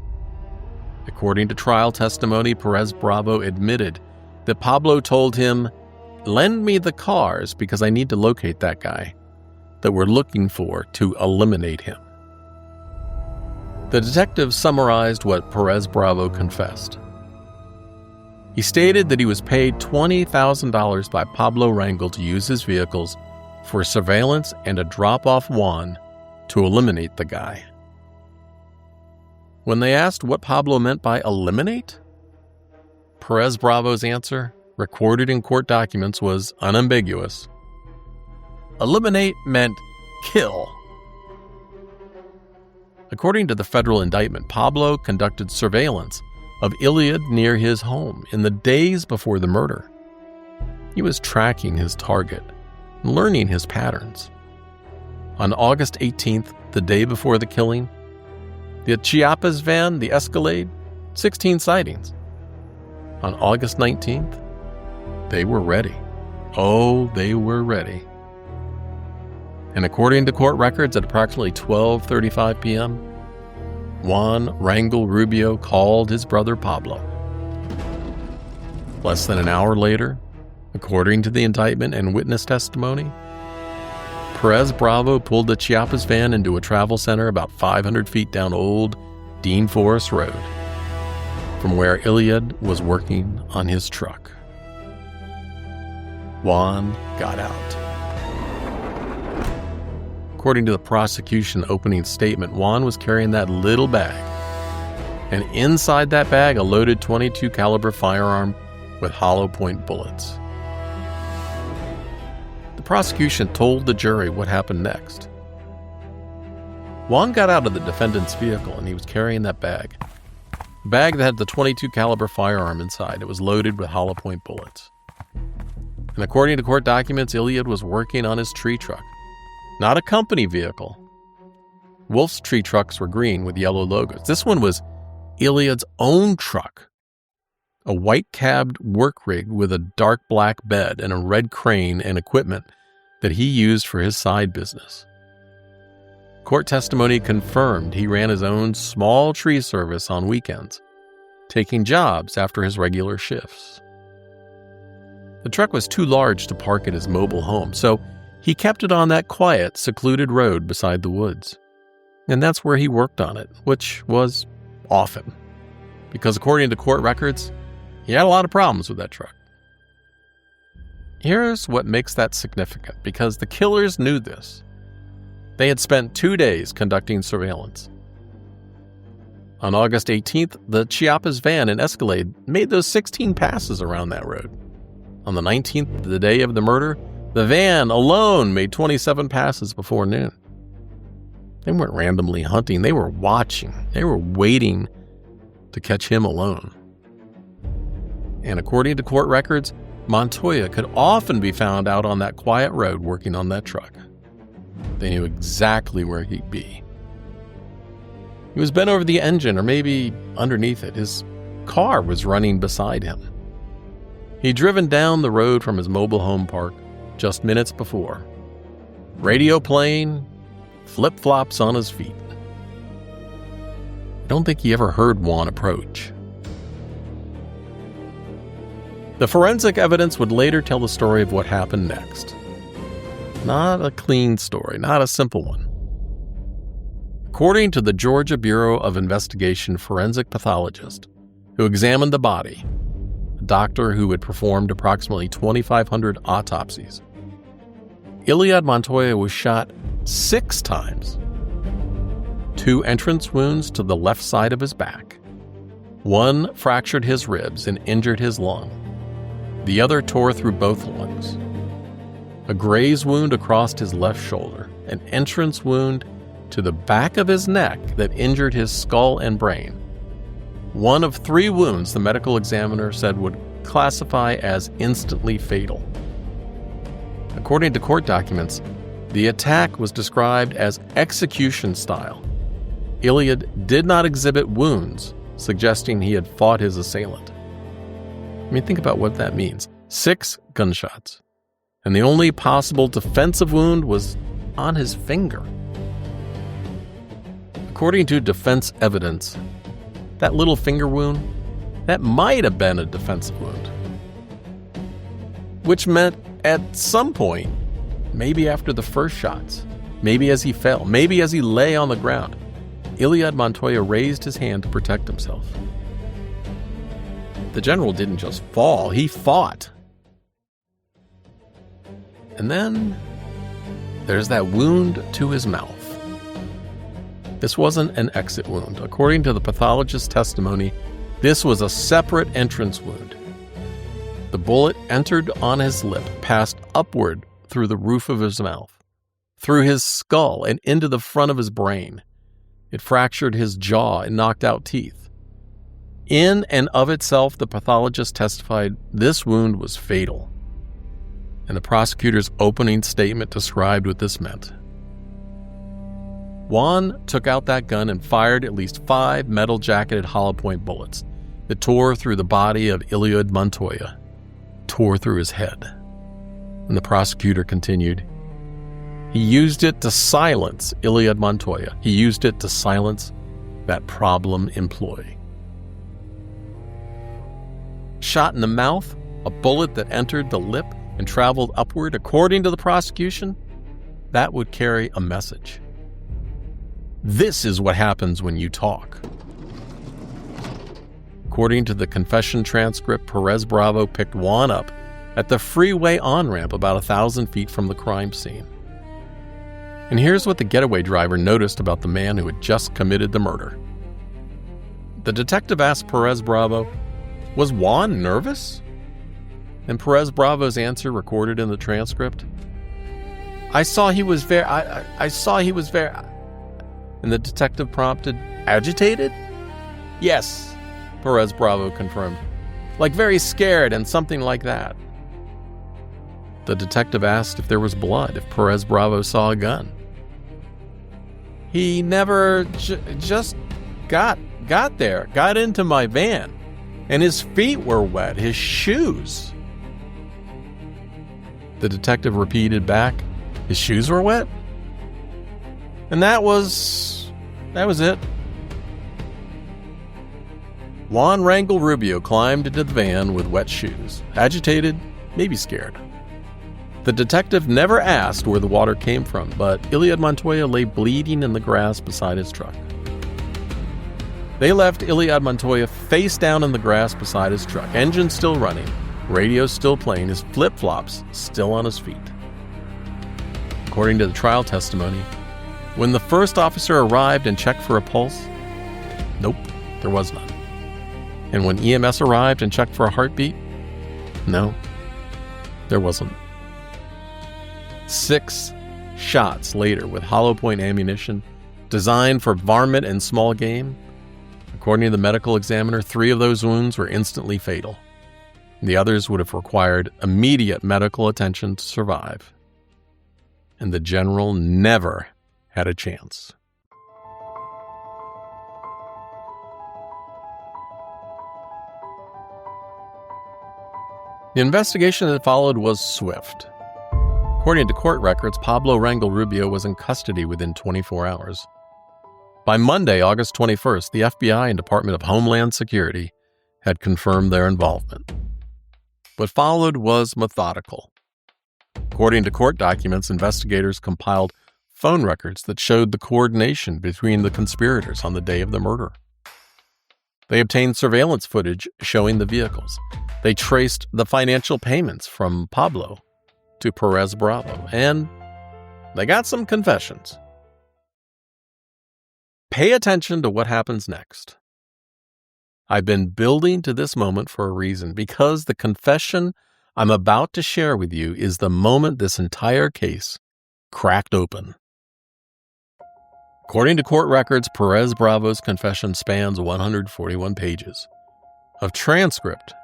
According to trial testimony, Perez Bravo admitted that Pablo told him, "Lend me the cars because I need to locate that guy that we're looking for to eliminate him." The detective summarized what Perez Bravo confessed. He stated that he was paid $20,000 by Pablo Rangel to use his vehicles for surveillance and to drop off Juan to eliminate the guy. When they asked what Pablo meant by eliminate, Perez Bravo's answer, recorded in court documents, was unambiguous. Eliminate meant kill. According to the federal indictment, Pablo conducted surveillance of Eliud near his home in the days before the murder. He was tracking his target and learning his patterns. On August 18th, the day before the killing, the Chiapas van, the Escalade, 16 sightings. On August 19th, they were ready. Oh, they were ready. And according to court records, at approximately 12:35 p.m., Juan Rangel Rubio called his brother Pablo. Less than an hour later, according to the indictment and witness testimony, Perez Bravo pulled the Chiapas van into a travel center about 500 feet down Old Dean Forest Road, from where Eliud was working on his truck. Juan got out. According to the prosecution opening statement, Juan was carrying that little bag, and inside that bag a loaded .22 caliber firearm with hollow point bullets. The prosecution told the jury what happened next. Juan got out of the defendant's vehicle and he was carrying that bag. A bag that had the .22 caliber firearm inside. It was loaded with hollow point bullets. And according to court documents, Eliud was working on his tree truck. Not a company vehicle. Wolf's tree trucks were green with yellow logos. This one was Eliud's own truck. A white cabbed work rig with a dark black bed and a red crane and equipment that he used for his side business. Court testimony confirmed he ran his own small tree service on weekends, taking jobs after his regular shifts. The truck was too large to park at his mobile home, so he kept it on that quiet, secluded road beside the woods. And that's where he worked on it, which was often. Because according to court records, he had a lot of problems with that truck. Here's what makes that significant, because the killers knew this. They had spent 2 days conducting surveillance. On August 18th, the Chiapas van and Escalade made those 16 passes around that road. On the 19th, the day of the murder, the van alone made 27 passes before noon. They weren't randomly hunting. They were watching. They were waiting to catch him alone. And according to court records, Montoya could often be found out on that quiet road working on that truck. They knew exactly where he'd be. He was bent over the engine, or maybe underneath it. His car was running beside him. He'd driven down the road from his mobile home park just minutes before. Radio playing, flip-flops on his feet. I don't think he ever heard Juan approach. The forensic evidence would later tell the story of what happened next. Not a clean story, not a simple one. According to the Georgia Bureau of Investigation forensic pathologist who examined the body, a doctor who had performed approximately 2,500 autopsies, Eliud Montoya was shot 6 times. 2 entrance wounds to the left side of his back. 1 fractured his ribs and injured his lung. The other tore through both lungs. A graze wound across his left shoulder, an entrance wound to the back of his neck that injured his skull and brain. 1 of 3 wounds the medical examiner said would classify as instantly fatal. According to court documents, the attack was described as execution style. Eliud did not exhibit wounds, suggesting he had fought his assailant. I mean, think about what that means. 6 gunshots. And the only possible defensive wound was on his finger. According to defense evidence, that little finger wound, that might have been a defensive wound. which meant at some point, maybe after the first shots, maybe as he fell, maybe as he lay on the ground, Eliud Montoya raised his hand to protect himself. The general didn't just fall, he fought. And then there's that wound to his mouth. This wasn't an exit wound. According to the pathologist's testimony, this was a separate entrance wound. The bullet entered on his lip, passed upward through the roof of his mouth, through his skull and into the front of his brain. It fractured his jaw and knocked out teeth. In and of itself, the pathologist testified this wound was fatal. And the prosecutor's opening statement described what this meant. Juan took out that gun and fired at least 5 metal-jacketed hollow-point bullets that tore through the body of Eliud Montoya, tore through his head. And the prosecutor continued, he used it to silence Eliud Montoya. He used it to silence that problem employee. Shot in the mouth, a bullet that entered the lip and traveled upward, according to the prosecution, that would carry a message. This is what happens when you talk. According to the confession transcript, Perez Bravo picked Juan up at the freeway on-ramp about 1,000 feet from the crime scene. And here's what the getaway driver noticed about the man who had just committed the murder. The detective asked Perez Bravo, was Juan nervous? And Perez Bravo's answer, recorded in the transcript, I saw he was very... And the detective prompted, agitated? Yes, Perez Bravo confirmed. Like very scared and something like that. The detective asked if there was blood, if Perez Bravo saw a gun. He never just got there, got into my van, and his feet were wet, his shoes. The detective repeated back, his shoes were wet? And that was it. Juan Rangel Rubio climbed into the van with wet shoes, agitated, maybe scared. The detective never asked where the water came from, but Eliud Montoya lay bleeding in the grass beside his truck. They left Eliud Montoya face down in the grass beside his truck, engine still running, radio still playing, his flip-flops still on his feet. According to the trial testimony, when the first officer arrived and checked for a pulse, nope, there was none. And when EMS arrived and checked for a heartbeat, no, there wasn't. 6 shots later with hollow-point ammunition designed for varmint and small game. According to the medical examiner, 3 of those wounds were instantly fatal. The others would have required immediate medical attention to survive. And the general never had a chance. The investigation that followed was swift. According to court records, Pablo Rangel Rubio was in custody within 24 hours. By Monday, August 21st, the FBI and Department of Homeland Security had confirmed their involvement. What followed was methodical. According to court documents, investigators compiled phone records that showed the coordination between the conspirators on the day of the murder. They obtained surveillance footage showing the vehicles. They traced the financial payments from Pablo to Perez Bravo, and they got some confessions. Pay attention to what happens next. I've been building to this moment for a reason, because the confession I'm about to share with you is the moment this entire case cracked open. According to court records, Perez Bravo's confession spans 141 pages of transcript.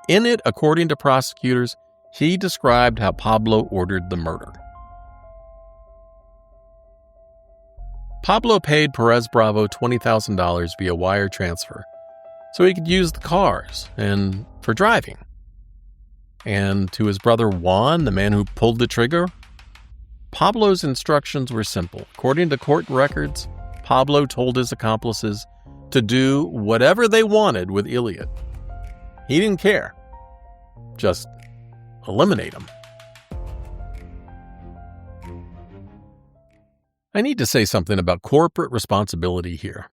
In it, according to prosecutors, he described how Pablo ordered the murder. Pablo paid Perez Bravo $20,000 via wire transfer so he could use the cars and for driving. And to his brother Juan, the man who pulled the trigger, Pablo's instructions were simple. According to court records, Pablo told his accomplices to do whatever they wanted with Eliud. He didn't care. Just eliminate him. I need to say something about corporate responsibility here.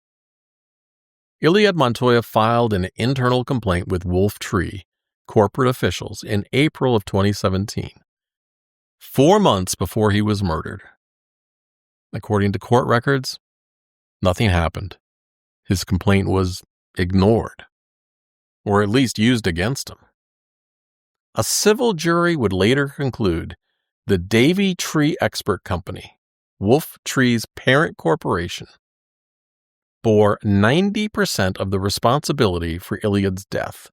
Eliud Montoya filed an internal complaint with Wolf Tree corporate officials in April of 2017, 4 months before he was murdered. According to court records, nothing happened. His complaint was ignored, or at least used against him. A civil jury would later conclude the Davy Tree Expert Company, Wolf Tree's parent corporation, bore 90% of the responsibility for Eliud's death.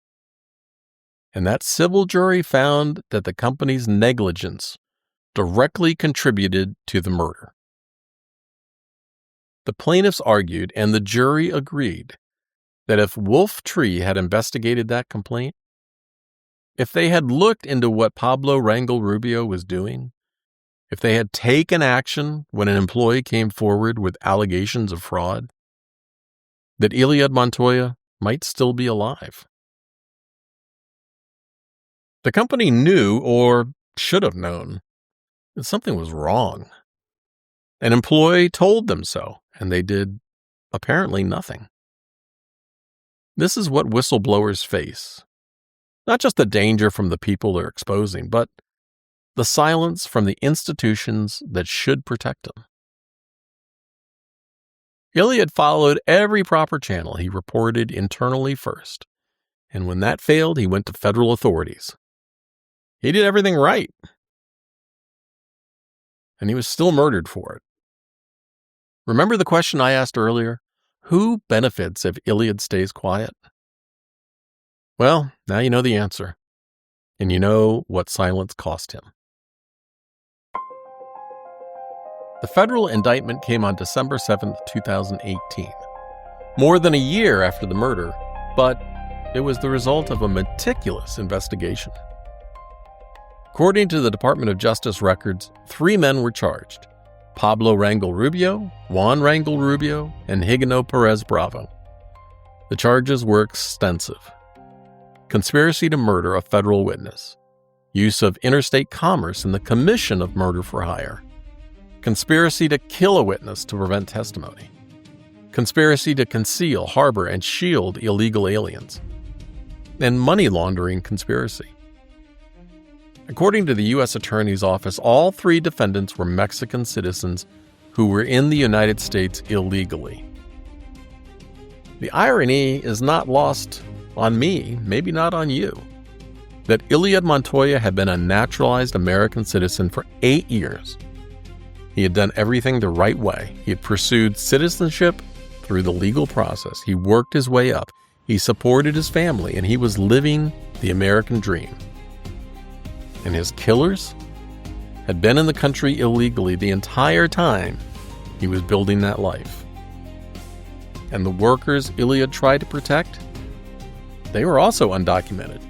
And that civil jury found that the company's negligence directly contributed to the murder. The plaintiffs argued, and the jury agreed, that if Wolf Tree had investigated that complaint, if they had looked into what Pablo Rangel Rubio was doing, if they had taken action when an employee came forward with allegations of fraud, that Eliud Montoya might still be alive. The company knew, or should have known, that something was wrong. An employee told them so, and they did apparently nothing. This is what whistleblowers face. Not just the danger from the people they're exposing, but the silence from the institutions that should protect them. Eliud followed every proper channel. He reported internally first, and when that failed, he went to federal authorities. He did everything right, and he was still murdered for it. Remember the question I asked earlier? Who benefits if Eliud stays quiet? Well, now you know the answer, and you know what silence cost him. The federal indictment came on December 7, 2018, more than a year after the murder, but it was the result of a meticulous investigation. According to the Department of Justice records, 3 men were charged: Pablo Rangel Rubio, Juan Rangel Rubio, and Higino Perez Bravo. The charges were extensive: conspiracy to murder a federal witness, use of interstate commerce in the commission of murder for hire, conspiracy to kill a witness to prevent testimony, conspiracy to conceal, harbor, and shield illegal aliens, and money laundering conspiracy. According to the U.S. Attorney's Office, all 3 defendants were Mexican citizens who were in the United States illegally. The irony is not lost on me, maybe not on you, that Eliud Montoya had been a naturalized American citizen for 8 years. He had done everything the right way. He had pursued citizenship through the legal process. He worked his way up. He supported his family, and he was living the American dream. And his killers had been in the country illegally the entire time he was building that life. And the workers Eliud tried to protect, they were also undocumented,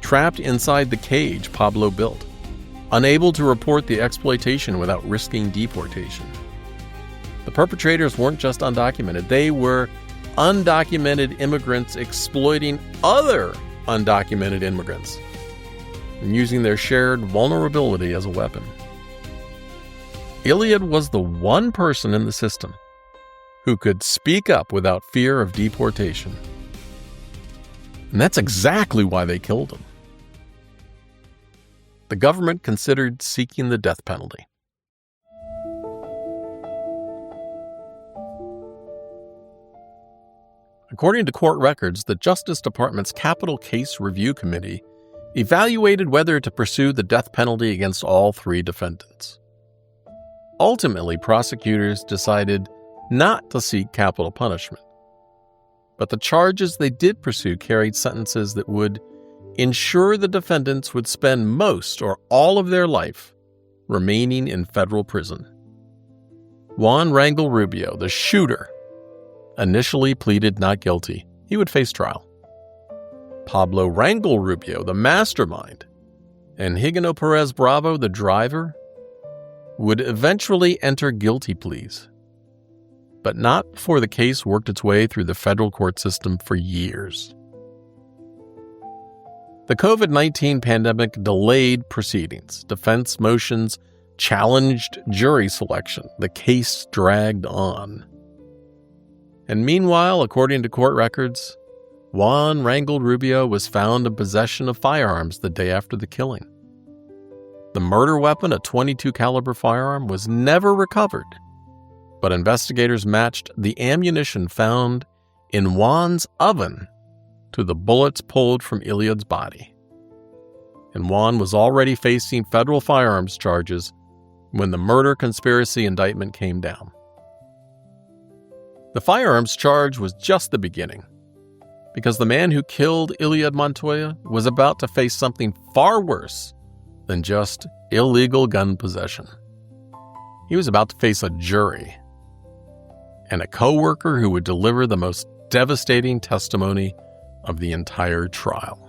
trapped inside the cage Pablo built, unable to report the exploitation without risking deportation. The perpetrators weren't just undocumented, they were undocumented immigrants exploiting other undocumented immigrants and using their shared vulnerability as a weapon. Eliud was the one person in the system who could speak up without fear of deportation. And that's exactly why they killed him. The government considered seeking the death penalty. According to court records, the Justice Department's Capital Case Review Committee evaluated whether to pursue the death penalty against all 3 defendants. Ultimately, prosecutors decided not to seek capital punishment, but the charges they did pursue carried sentences that would ensure the defendants would spend most or all of their life remaining in federal prison. Juan Rangel Rubio, the shooter, initially pleaded not guilty. He would face trial. Pablo Rangel Rubio, the mastermind, and Higino Perez Bravo, the driver, would eventually enter guilty pleas, but not before the case worked its way through the federal court system for years. The COVID-19 pandemic delayed proceedings. Defense motions challenged jury selection. The case dragged on. And meanwhile, according to court records, Juan Rangel Rubio was found in possession of firearms the day after the killing. The murder weapon, a .22 caliber firearm, was never recovered, but investigators matched the ammunition found in Juan's oven to the bullets pulled from Eliud's body. And Juan was already facing federal firearms charges when the murder conspiracy indictment came down. The firearms charge was just the beginning, because the man who killed Eliud Montoya was about to face something far worse than just illegal gun possession. He was about to face a jury and a co-worker who would deliver the most devastating testimony of the entire trial.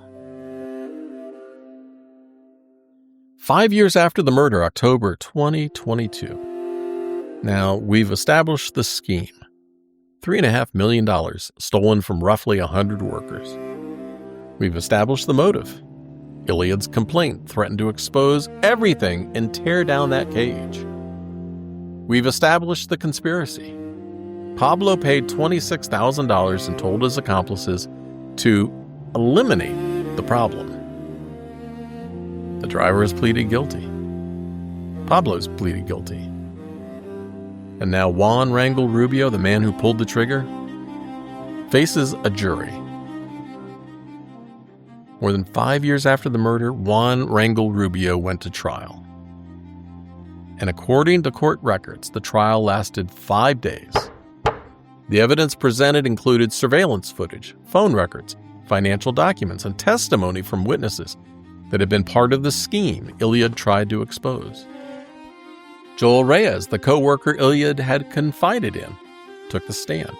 5 years after the murder, October 2022. Now, we've established the scheme. $3.5 million stolen from roughly 100 workers. We've established the motive. Eliud's complaint threatened to expose everything and tear down that cage. We've established the conspiracy. Pablo paid $26,000 and told his accomplices to eliminate the problem. The driver has pleaded guilty. Pablo's pleaded guilty. And now Juan Rangel Rubio, the man who pulled the trigger, faces a jury. More than 5 years after the murder, Juan Rangel Rubio went to trial. And according to court records, the trial lasted 5 days. The evidence presented included surveillance footage, phone records, financial documents, and testimony from witnesses that had been part of the scheme Eliud tried to expose. Joel Reyes, the co-worker Eliud had confided in, took the stand.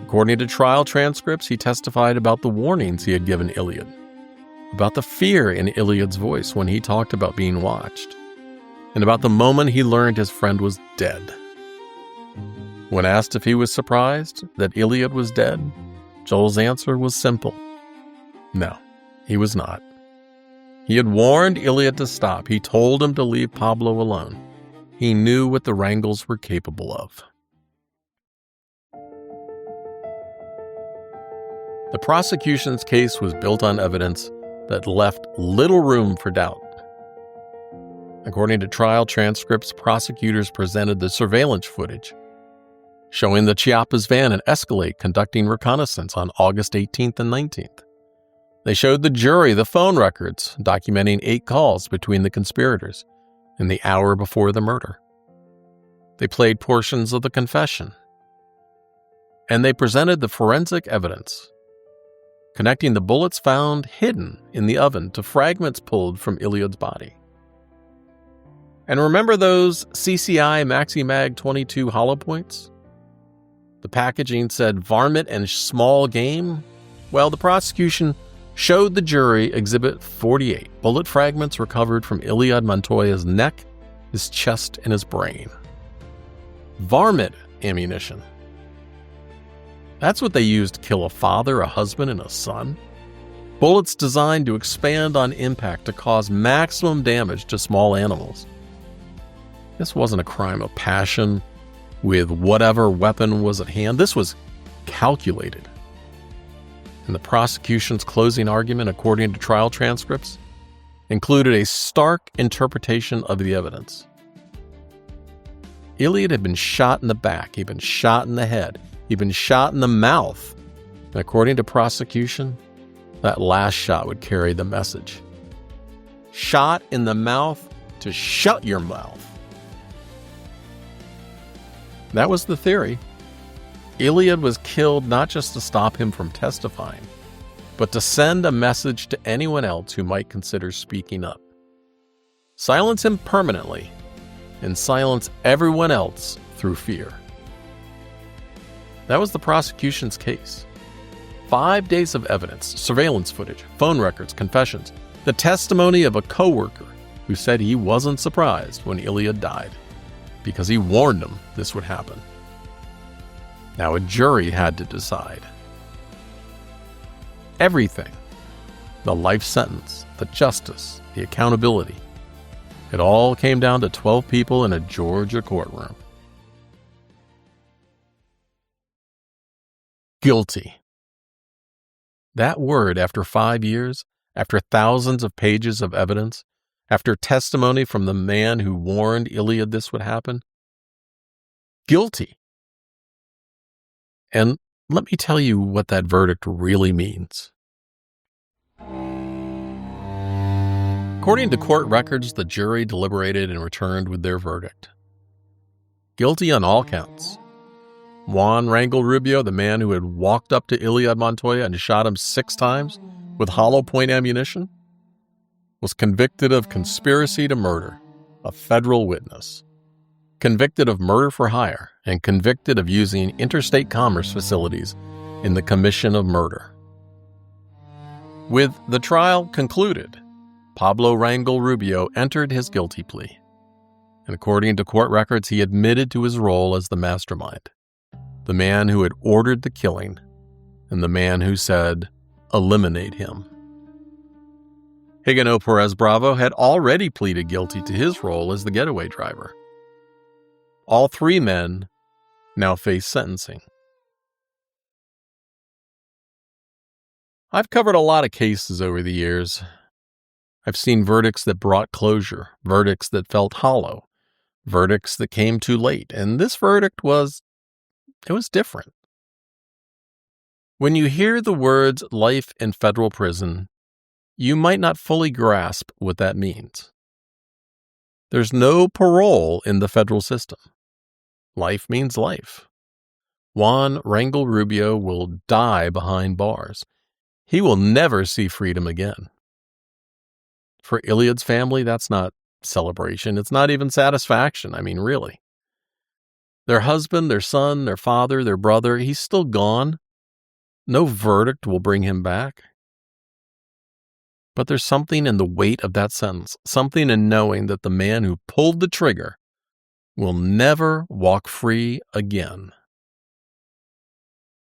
According to trial transcripts, he testified about the warnings he had given Eliud, about the fear in Eliud's voice when he talked about being watched, and about the moment he learned his friend was dead. When asked if he was surprised that Eliud was dead, Joel's answer was simple. No, he was not. He had warned Eliud to stop. He told him to leave Pablo alone. He knew what the Rangels were capable of. The prosecution's case was built on evidence that left little room for doubt. According to trial transcripts, prosecutors presented the surveillance footage showing the Chiapas van and Escalade conducting reconnaissance on August 18th and 19th. They showed the jury the phone records documenting 8 calls between the conspirators in the hour before the murder. They played portions of the confession. And they presented the forensic evidence, connecting the bullets found hidden in the oven to fragments pulled from Eliud's body. And remember those CCI Maxi-Mag 22 hollow points? The packaging said varmint and small game? Well, the prosecution showed the jury Exhibit 48, bullet fragments recovered from Eliud Montoya's neck, his chest, and his brain. Varmint ammunition. That's what they used to kill a father, a husband, and a son. Bullets designed to expand on impact to cause maximum damage to small animals. This wasn't a crime of passion with whatever weapon was at hand. This was calculated. And the prosecution's closing argument, according to trial transcripts, included a stark interpretation of the evidence. Eliud had been shot in the back. He'd been shot in the head. He'd been shot in the mouth. And according to prosecution, that last shot would carry the message. Shot in the mouth to shut your mouth. That was the theory. Eliud was killed not just to stop him from testifying, but to send a message to anyone else who might consider speaking up. Silence him permanently, and silence everyone else through fear. That was the prosecution's case. 5 days of evidence, surveillance footage, phone records, confessions, the testimony of a co-worker who said he wasn't surprised when Eliud died, because he warned him this would happen. Now a jury had to decide. Everything The life sentence, the justice, the accountability. It all came down to 12 people in a Georgia courtroom. Guilty. That word, after 5 years, after thousands of pages of evidence, after testimony from the man who warned Eliud this would happen. Guilty. And let me tell you what that verdict really means. According to court records, the jury deliberated and returned with their verdict. Guilty on all counts. Juan Rangel Rubio, the man who had walked up to Eliud Montoya and shot him 6 times with hollow point ammunition, was convicted of conspiracy to murder a federal witness, convicted of murder for hire, and convicted of using interstate commerce facilities in the commission of murder. With the trial concluded, Pablo Rangel Rubio entered his guilty plea, and according to court records, he admitted to his role as the mastermind, the man who had ordered the killing, and the man who said, "Eliminate him." Higino Perez Bravo had already pleaded guilty to his role as the getaway driver. All 3 men now face sentencing. I've covered a lot of cases over the years. I've seen verdicts that brought closure, verdicts that felt hollow, verdicts that came too late, and this verdict was different. When you hear the words life in federal prison, you might not fully grasp what that means. There's no parole in the federal system. Life means life. Juan Rangel Rubio will die behind bars. He will never see freedom again. For Eliud's family, that's not celebration. It's not even satisfaction. I mean, really. Their husband, their son, their father, their brother, he's still gone. No verdict will bring him back. But there's something in the weight of that sentence, something in knowing that the man who pulled the trigger will never walk free again.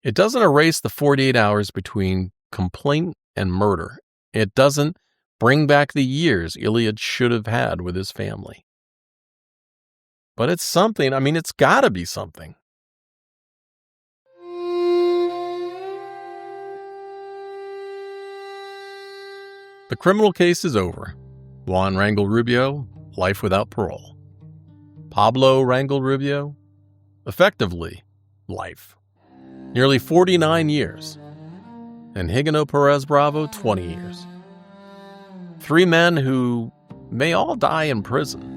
It doesn't erase the 48 hours between complaint and murder. It doesn't bring back the years Eliud should have had with his family. But it's something. I mean, it's got to be something. The criminal case is over. Juan Rangel Rubio, life without parole. Pablo Rangel Rubio, effectively, life. Nearly 49 years. And Higino Perez Bravo, 20 years. 3 men who may all die in prison.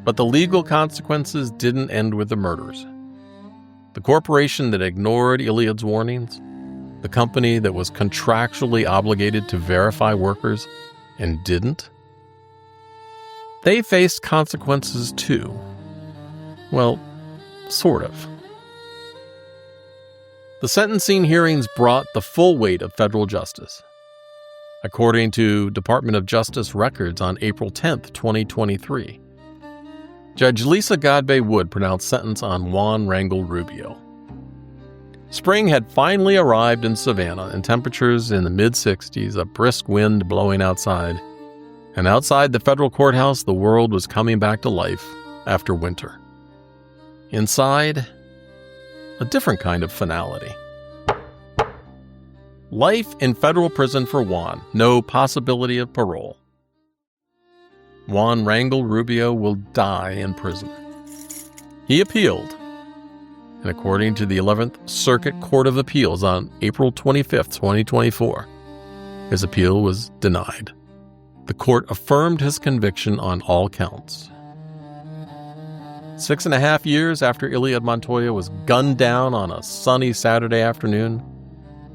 But the legal consequences didn't end with the murders. The corporation that ignored Eliud's warnings, the company that was contractually obligated to verify workers and didn't, they faced consequences too. Well, sort of. The sentencing hearings brought the full weight of federal justice. According to Department of Justice records on April 10, 2023, Judge Lisa Godbey Wood pronounced sentence on Juan Rangel Rubio. Spring had finally arrived in Savannah, and temperatures in the mid-60s, a brisk wind blowing outside. And outside the federal courthouse, the world was coming back to life after winter. Inside, a different kind of finality. Life in federal prison for Juan, no possibility of parole. Juan Rangel Rubio will die in prison. He appealed, and according to the 11th Circuit Court of Appeals on April 25, 2024, his appeal was denied. The court affirmed his conviction on all counts. 6.5 years after Eliud Montoya was gunned down on a sunny Saturday afternoon,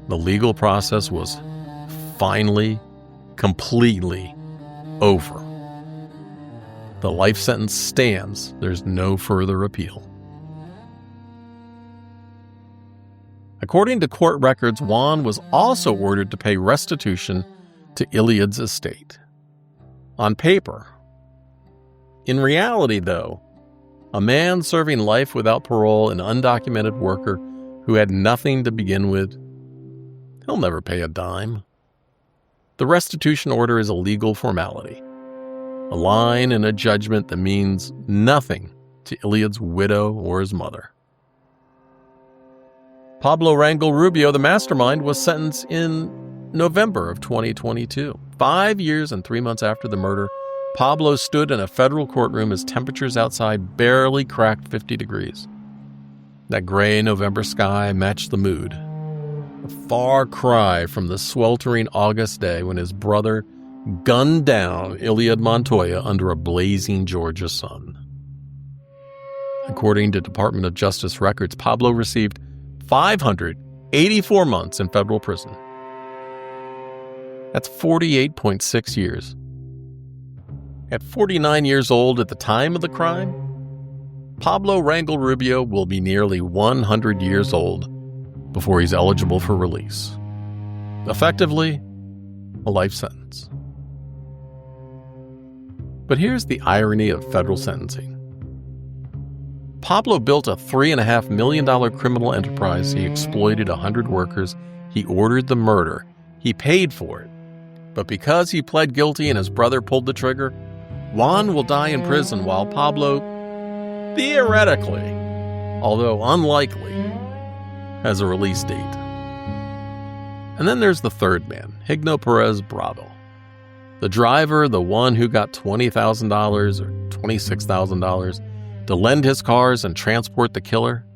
the legal process was finally, completely over. The life sentence stands. There's no further appeal. According to court records, Juan was also ordered to pay restitution to Eliud's estate. On paper. In reality, though, a man serving life without parole, an undocumented worker who had nothing to begin with, he'll never pay a dime. the restitution order is a legal formality, a line in a judgment that means nothing to Eliud's widow or his mother. Pablo Rangel Rubio, the mastermind, was sentenced in November of 2022. 5 years and 3 months after the murder, Pablo stood in a federal courtroom as temperatures outside barely cracked 50 degrees. That gray November sky matched the mood, a far cry from the sweltering August day when his brother gunned down Eliud Montoya under a blazing Georgia sun. According to Department of Justice records, Pablo received 584 months in federal prison. That's 48.6 years. At 49 years old at the time of the crime, Pablo Rangel Rubio will be nearly 100 years old before he's eligible for release. Effectively, a life sentence. But here's the irony of federal sentencing. Pablo built a $3.5 million criminal enterprise. He exploited 100 workers. He ordered the murder. He paid for it. But because he pled guilty and his brother pulled the trigger, Juan will die in prison while Pablo, theoretically, although unlikely, has a release date. And then there's the third man, Higno Perez Bravo. The driver, the one who got $20,000 or $26,000 to lend his cars and transport the killer.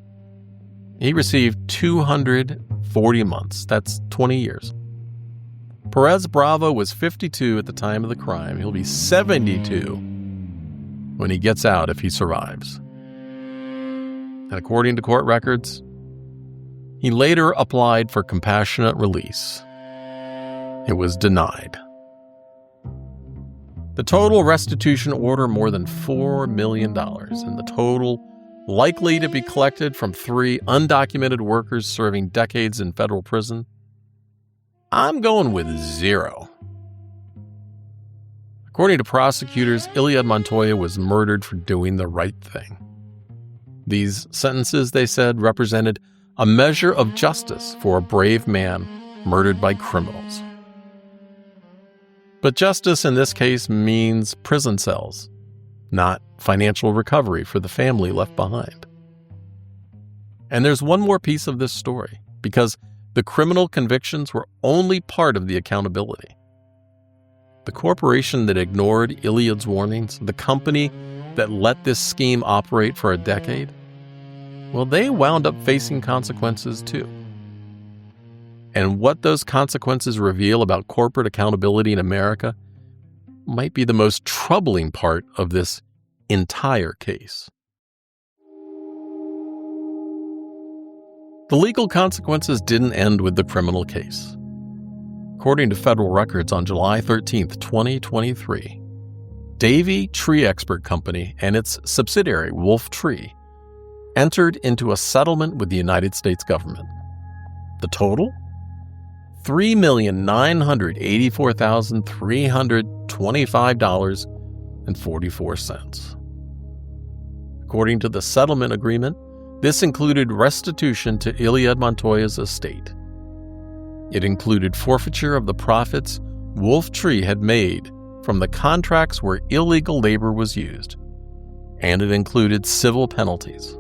He received 240 months. That's 20 years. Perez Bravo was 52 at the time of the crime. He'll be 72 when he gets out if he survives. And according to court records, he later applied for compassionate release. It was denied. The total restitution order, more than $4 million, and the total likely to be collected from 3 undocumented workers serving decades in federal prison, I'm going with 0. According to prosecutors, Eliud Montoya was murdered for doing the right thing. These sentences, they said, represented a measure of justice for a brave man murdered by criminals. But justice in this case means prison cells, not financial recovery for the family left behind. And there's one more piece of this story, because the criminal convictions were only part of the accountability. The corporation that ignored Eliud's warnings, the company that let this scheme operate for a decade, well, they wound up facing consequences too. And what those consequences reveal about corporate accountability in America might be the most troubling part of this entire case. The legal consequences didn't end with the criminal case. According to federal records, on July 13, 2023, Davey Tree Expert Company and its subsidiary, Wolf Tree, entered into a settlement with the United States government. The total? $3,984,325.44. According to the settlement agreement, this included restitution to Eliud Montoya's estate. It included forfeiture of the profits Wolf Tree had made from the contracts where illegal labor was used, and it included civil penalties.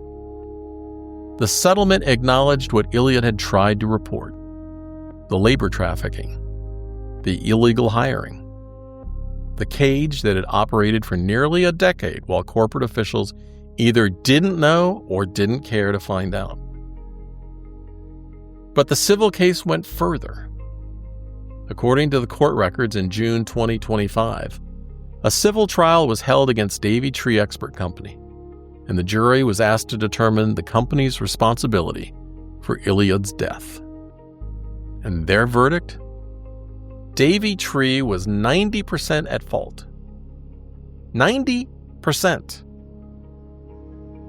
The settlement acknowledged what Eliud had tried to report: the labor trafficking, the illegal hiring, the cage that had operated for nearly a decade while corporate officials either didn't know or didn't care to find out. But the civil case went further. According to the court records, in June 2025, a civil trial was held against Davey Tree Expert Company, and the jury was asked to determine the company's responsibility for Eliud's death. And their verdict? Davey Tree was 90% at fault. 90%.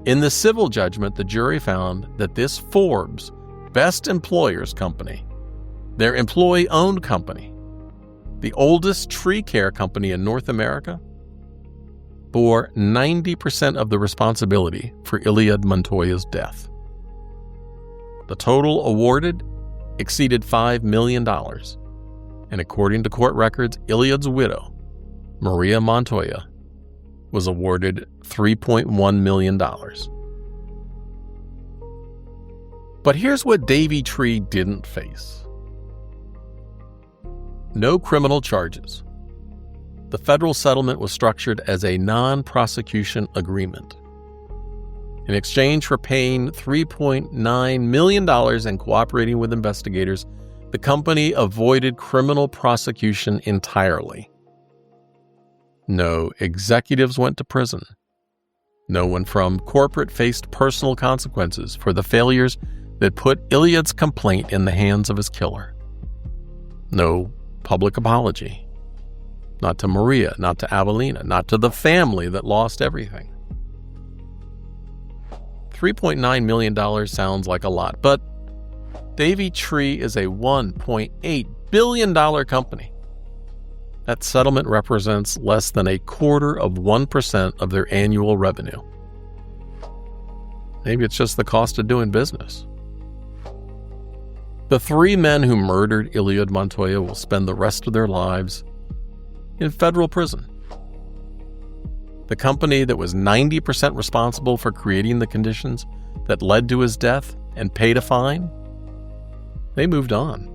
In the civil judgment, the jury found that this Forbes Best Employers Company, their employee-owned company, the oldest tree care company in North America, bore 90% of the responsibility for Eliud Montoya's death. The total awarded exceeded $5 million, And according to court records, Eliud's widow, Maria Montoya, was awarded $3.1 million. But here's what Davy Tree didn't face. No criminal charges. The federal settlement was structured as a non-prosecution agreement. In exchange for paying $3.9 million and cooperating with investigators, the company avoided criminal prosecution entirely. No executives went to prison. No one from corporate faced personal consequences for the failures that put Eliud's complaint in the hands of his killer. No public apology. Not to Maria, not to Avelina, not to the family that lost everything. $3.9 million sounds like a lot, but Davy Tree is a $1.8 billion company. That settlement represents less than 0.25% of their annual revenue. Maybe it's just the cost of doing business. The 3 men who murdered Eliud Montoya will spend the rest of their lives in federal prison. The company that was 90% responsible for creating the conditions that led to his death and paid a fine, they moved on.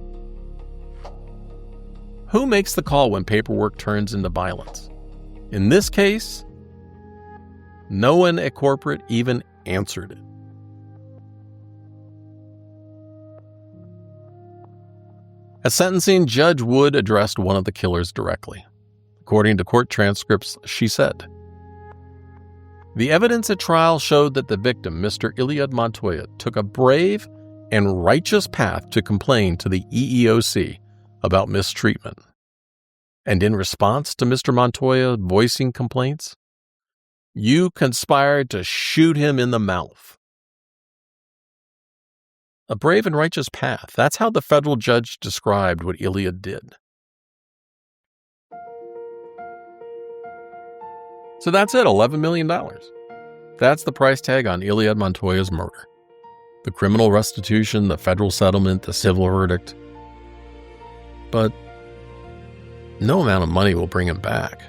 Who makes the call when paperwork turns into violence? In this case, no one at corporate even answered it. At sentencing, Judge Wood addressed one of the killers directly. According to court transcripts, she said, "The evidence at trial showed that the victim, Mr. Eliud Montoya, took a brave and righteous path to complain to the EEOC about mistreatment. And in response to Mr. Montoya voicing complaints, you conspired to shoot him in the mouth." A brave and righteous path. That's how the federal judge described what Eliud did. So that's it, $11 million. That's the price tag on Eliud Montoya's murder. The criminal restitution, the federal settlement, the civil verdict. But no amount of money will bring him back.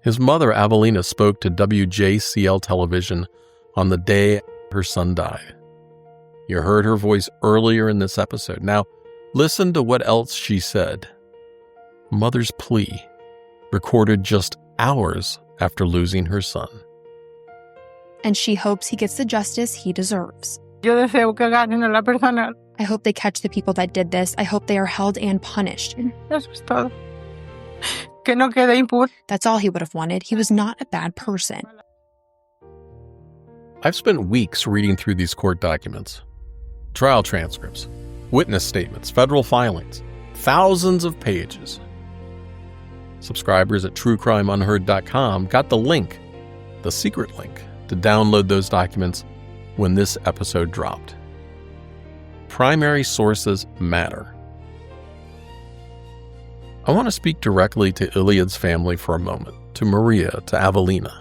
His mother, Avelina, spoke to WJCL television on the day her son died. You heard her voice earlier in this episode. Now, listen to what else she said. Mother's plea, recorded just hours after losing her son. And she hopes he gets the justice he deserves. Yo deseo que agarren a la persona. I hope they catch the people that did this. I hope they are held and punished. Eso es todo. Que no quede impune. That's all he would have wanted. He was not a bad person. I've spent weeks reading through these court documents. Trial transcripts, witness statements, federal filings, thousands of pages. Subscribers at truecrimeunheard.com got the link, the secret link, to download those documents when this episode dropped. Primary sources matter. I want to speak directly to Eliud's family for a moment, to Maria, to Avelina,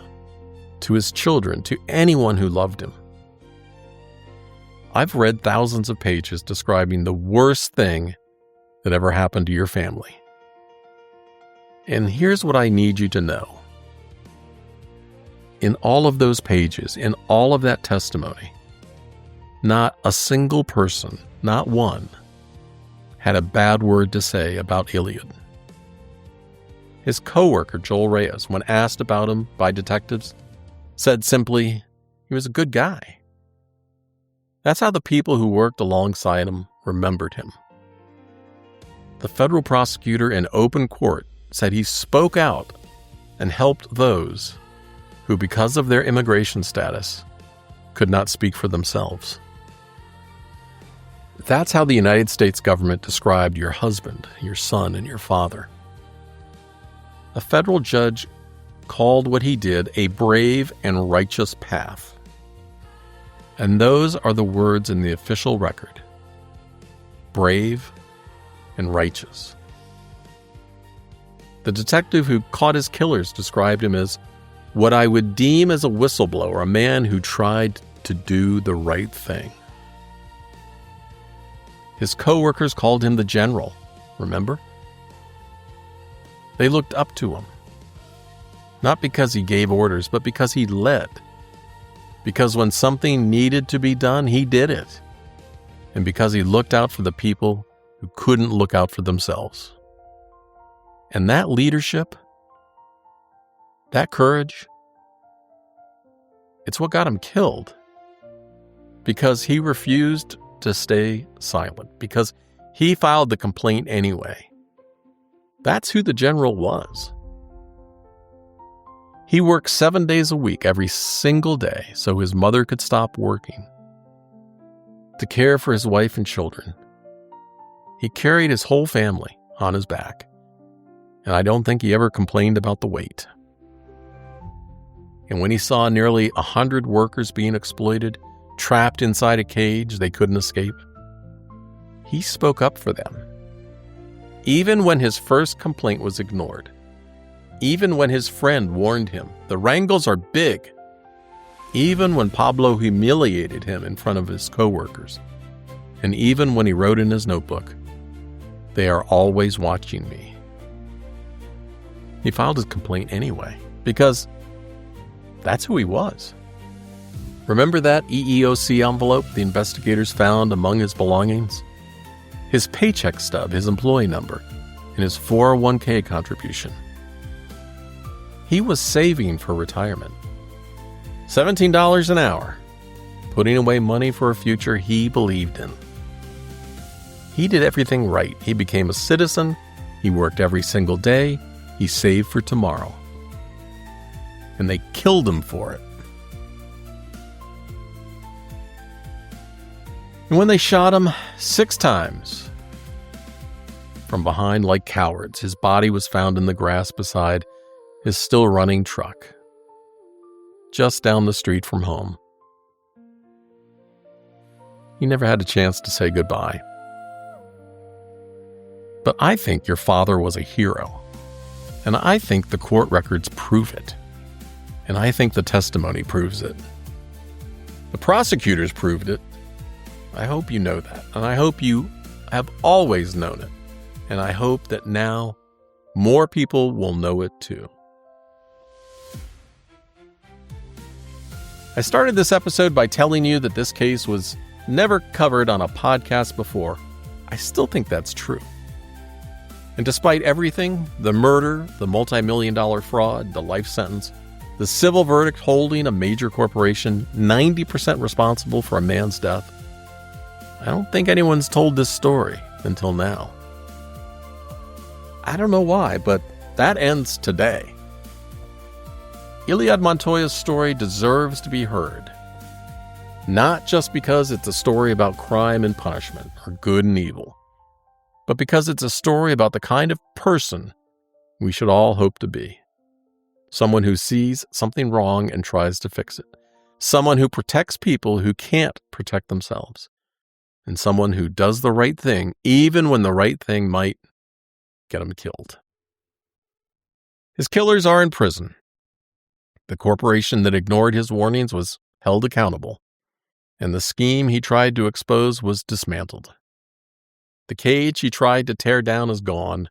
to his children, to anyone who loved him. I've read thousands of pages describing the worst thing that ever happened to your family. And here's what I need you to know. In all of those pages, in all of that testimony, not a single person, not one, had a bad word to say about Eliud. His coworker, Joel Reyes, when asked about him by detectives, said simply, he was a good guy. That's how the people who worked alongside him remembered him. The federal prosecutor in open court said he spoke out and helped those who, because of their immigration status, could not speak for themselves. That's how the United States government described your husband, your son, and your father. A federal judge called what he did a brave and righteous path. And those are the words in the official record. Brave and righteous. The detective who caught his killers described him as what I would deem as a whistleblower, a man who tried to do the right thing. His co-workers called him the general, remember? They looked up to him. Not because he gave orders, but because he led. Because when something needed to be done, he did it. And because he looked out for the people who couldn't look out for themselves. And that leadership, that courage, it's what got him killed. Because he refused to stay silent. Because he filed the complaint anyway. That's who the general was. He worked 7 days a week every single day so his mother could stop working. To care for his wife and children. He carried his whole family on his back. And I don't think he ever complained about the weight. And when he saw nearly 100 workers being exploited, trapped inside a cage they couldn't escape, he spoke up for them. Even when his first complaint was ignored. Even when his friend warned him, the wrangles are big. Even when Pablo humiliated him in front of his coworkers. And even when he wrote in his notebook, "They are always watching me." He filed his complaint anyway, because that's who he was. Remember that EEOC envelope the investigators found among his belongings? His paycheck stub, his employee number, and his 401k contribution. He was saving for retirement. $17 an hour, putting away money for a future he believed in. He did everything right. He became a citizen. He worked every single day. He saved for tomorrow. And they killed him for it. And when they shot him 6 times, from behind like cowards, his body was found in the grass beside his still running truck, just down the street from home. He never had a chance to say goodbye. But I think your father was a hero. And I think the court records prove it. And I think the testimony proves it. The prosecutors proved it. I hope you know that. And I hope you have always known it. And I hope that now more people will know it too. I started this episode by telling you that this case was never covered on a podcast before. I still think that's true. And despite everything, the murder, the multi-million-dollar fraud, the life sentence, the civil verdict holding a major corporation 90% responsible for a man's death, I don't think anyone's told this story until now. I don't know why, but that ends today. Eliud Montoya's story deserves to be heard. Not just because it's a story about crime and punishment, or good and evil, but because it's a story about the kind of person we should all hope to be. Someone who sees something wrong and tries to fix it. Someone who protects people who can't protect themselves. And someone who does the right thing, even when the right thing might get him killed. His killers are in prison. The corporation that ignored his warnings was held accountable, and the scheme he tried to expose was dismantled. The cage he tried to tear down is gone,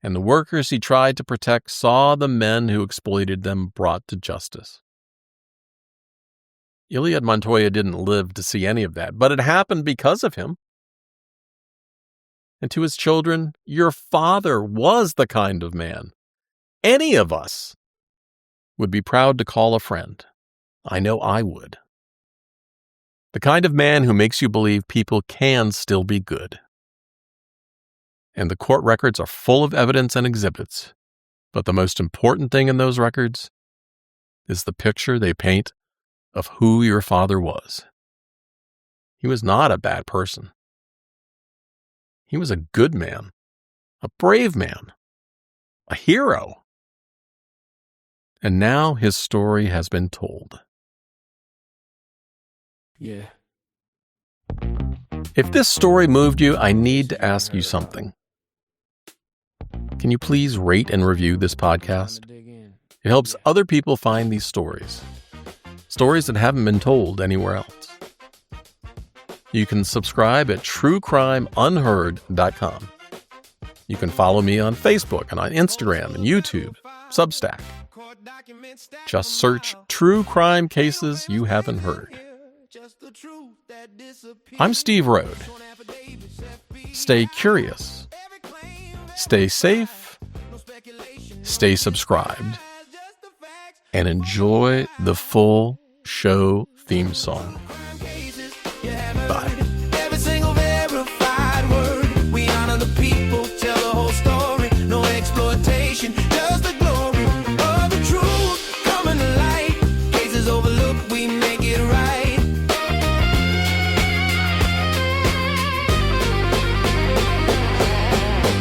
and the workers he tried to protect saw the men who exploited them brought to justice. Eliud Montoya didn't live to see any of that, but it happened because of him. And to his children, your father was the kind of man any of us would be proud to call a friend. I know I would. The kind of man who makes you believe people can still be good. And the court records are full of evidence and exhibits, but the most important thing in those records is the picture they paint of who your father was. He was not a bad person. He was a good man, a brave man, a hero. And now his story has been told. Yeah. If this story moved you, I need to ask you something. Can you please rate and review this podcast? It helps other people find these stories. Stories that haven't been told anywhere else. You can subscribe at truecrimeunheard.com. You can follow me on Facebook and on Instagram and YouTube, Substack. Just search True Crime Cases You Haven't Heard. I'm Steve Rode. Stay curious. Stay safe. Stay subscribed. And enjoy the full show theme song. Bye. Every single verified word. We honor the people, tell the whole story. No exploitation, just the glory of the truth coming to light. Cases overlooked, we make it right.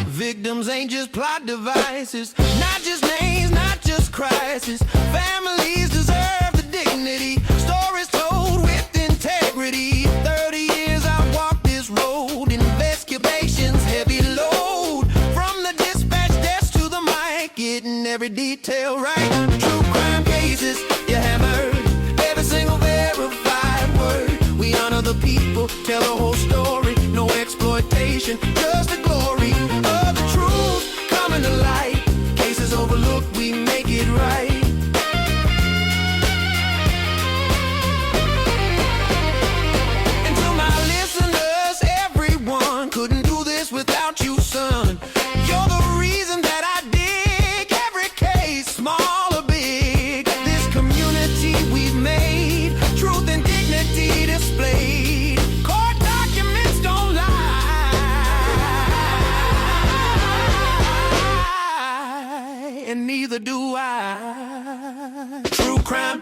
Victims ain't just plot devices, not just names, not just crisis. Families deserve the dignity. Stories told with integrity. 30 years I walked this road. Investigations heavy load. From the dispatch desk to the mic, getting every detail right. True crime cases you have heard. Every single verified word. We honor the people, tell the whole story. No exploitation, just the glory of the truth coming to light. Cases overlooked, we make it right. And to my listeners, everyone, couldn't do this without you, son. You're the reason that I dig every case, small or big. This community we've made, truth and dignity displayed. Court documents don't lie, and neither do I. True crime